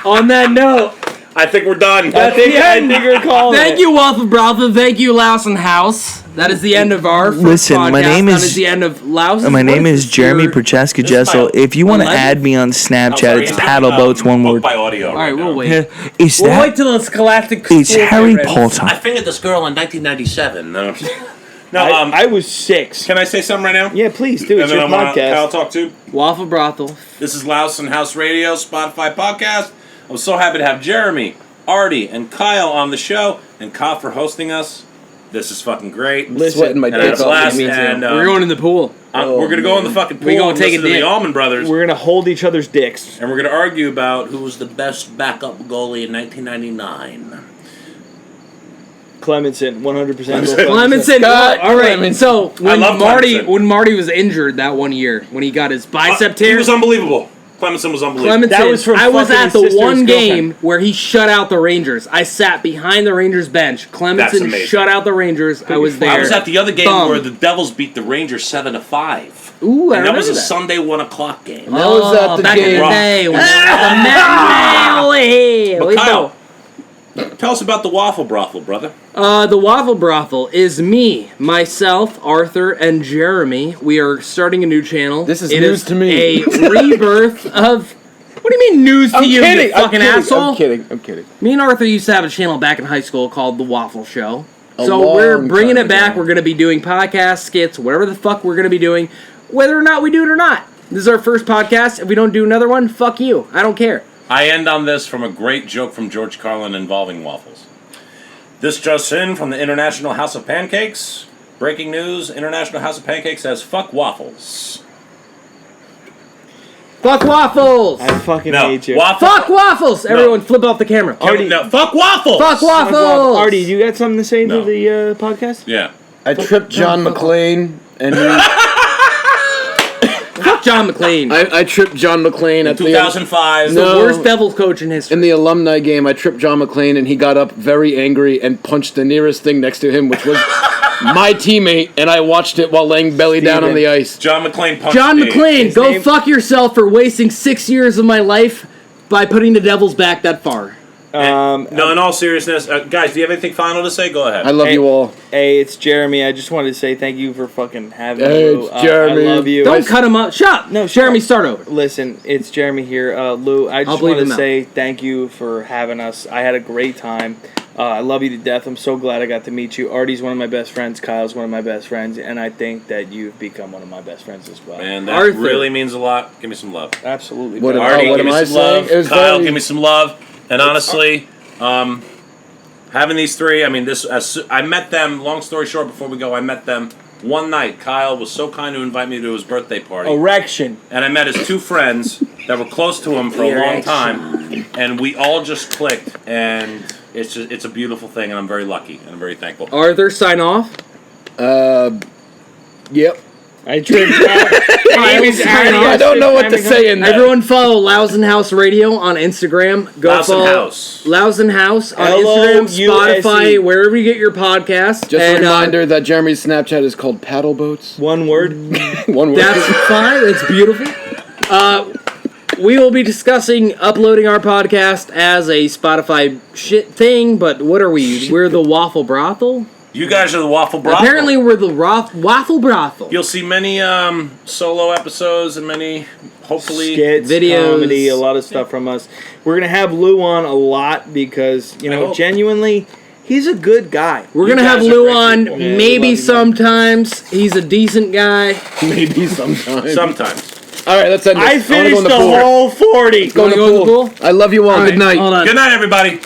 On that note, I think we're done. I think we're calling thank you, Waffle Brothel. Thank you, Louse and House. That is the end of our first podcast. my name That is- is the end of Louse. My name is Jeremy Prochaska Jessel. If you want to add me on Snapchat, it's Paddleboats, one word. By audio. All right, we'll wait. Is We'll that? wait till the Scholastic. It's School Harry get ready. Potter. I fingered this girl in 1997. No, I was 6. can I say something right now? Yeah, please do. It's And then your I want Kyle podcast. talk too. Waffle Brothel. This is LouseInHouseRadio, Spotify podcast. I'm so happy to have Jeremy, Artie, and Kyle on the show, and Kyle for hosting us. This is fucking great. Sweating my And I had dick a blast. off. And We're going in the pool. we're gonna go in the fucking pool. We gonna and take listen a to the dip. Allman Brothers, We're gonna hold each other's dicks. and we're gonna argue about Who was the best backup goalie in 1999? Clemenson, 100%. Clemenson. All right. Clemenson. So when love Clemenson. Marty was injured that one year when he got his bicep He tear. was unbelievable. Clemenson was unbelievable. Clemenson, That was from I was fucking at the his one sister's game where he shut out the Rangers. I sat behind the Rangers bench. That's Clemenson amazing. shut out the Rangers. I was there. I was at the other game Bum. where the Devils beat the Rangers 7-5. Ooh, I And that was remember a that. Sunday 1:00 game. That was at the back in the game. day. when But Kyle, tell us about the Waffle Brothel, brother. The Waffle Brothel is me, myself, Arthur, and Jeremy. We are starting a new channel. This is It news to me. A rebirth of. What do you mean news to you, you fucking asshole? I'm kidding. Me and Arthur used to have a channel back in high school called The Waffle Show. So long we're bringing time it back. ago. We're going to be doing podcasts, skits, whatever the fuck we're going to be doing, whether or not we do it or not. This is our first podcast. If we don't do another one, fuck you. I don't care. I end on this from a great joke from George Carlin involving waffles. This just in from the International House of Pancakes. Breaking news, International House of Pancakes says fuck waffles. Fuck waffles! I fucking No, hate you. waffles. Fuck waffles! Everyone flip off the camera. No, fuck waffles! Fuck waffles! Artie, you got something to say No. to the podcast? Yeah. I tripped John McClane, and Fuck John McClane. I tripped John McClane at the 2005. No. Worst Devils coach in history. in the alumni game. I tripped John McClane, and he got up very angry and punched the nearest thing next to him, which was my teammate, and I watched it while laying belly down on the ice. John McClane punched John Dave. McClane, go name- fuck yourself for wasting 6 years of my life by putting the Devils back that far. No, in all seriousness, guys, do you have anything final to say? Go ahead. I love you all. Hey, it's Jeremy. I just wanted to say thank you for fucking having me. Hey, Lou. it's Jeremy. I love you. Don't cut him up. Shut up. No, shut Jeremy, up. start over. Listen, it's Jeremy here. Lou, I I'll just bleep want to him out. say thank you for having us. I had a great time. I love you to death. I'm so glad I got to meet you. Artie's one of my best friends. Kyle's one of my best friends. And I think that you've become one of my best friends as well. Man, that Arthur. really means a lot. Give me some love. Absolutely. What brother. about- Artie, what give me am I some love. saying? It was Kyle, very- give me some love. And honestly, having these three, I mean, I met them, long story short, before we go, I met them one night. Kyle was so kind to invite me to his birthday party. Erection. And I met his two friends that were close to him for a long time. And we all just clicked. And it's a beautiful thing. And I'm very lucky. And I'm very thankful. Arthur, sign off. Yep. I tripped. I don't know what to say in that. Everyone follow Louse and House Radio on Instagram. Go Louse and follow House. Louse and House on L-O-U-S-E. Instagram, Spotify, wherever you get your podcasts. Just and, a reminder that Jeremy's Snapchat is called Paddle Boats. One word. One word. That's fine. That's beautiful. We will be discussing uploading our podcast as a Spotify shit thing, but what are we? We're the Waffle Brothel? You guys are the Waffle Brothel. Apparently we're the Waffle Brothel. You'll see many solo episodes and many, hopefully, Skits, videos. comedy, a lot of stuff from us. We're going to have Lou on a lot because, I hope. genuinely, he's a good guy. We're You going to have guys are Lou great on people. Yeah, we love maybe you, man. sometimes. He's a decent guy. Maybe sometime. sometimes. All right, let's end this. I wanna go finished in the pool. whole 40. Going to go in the pool? I love you all. All Good right, night. Hold on. Good night, everybody.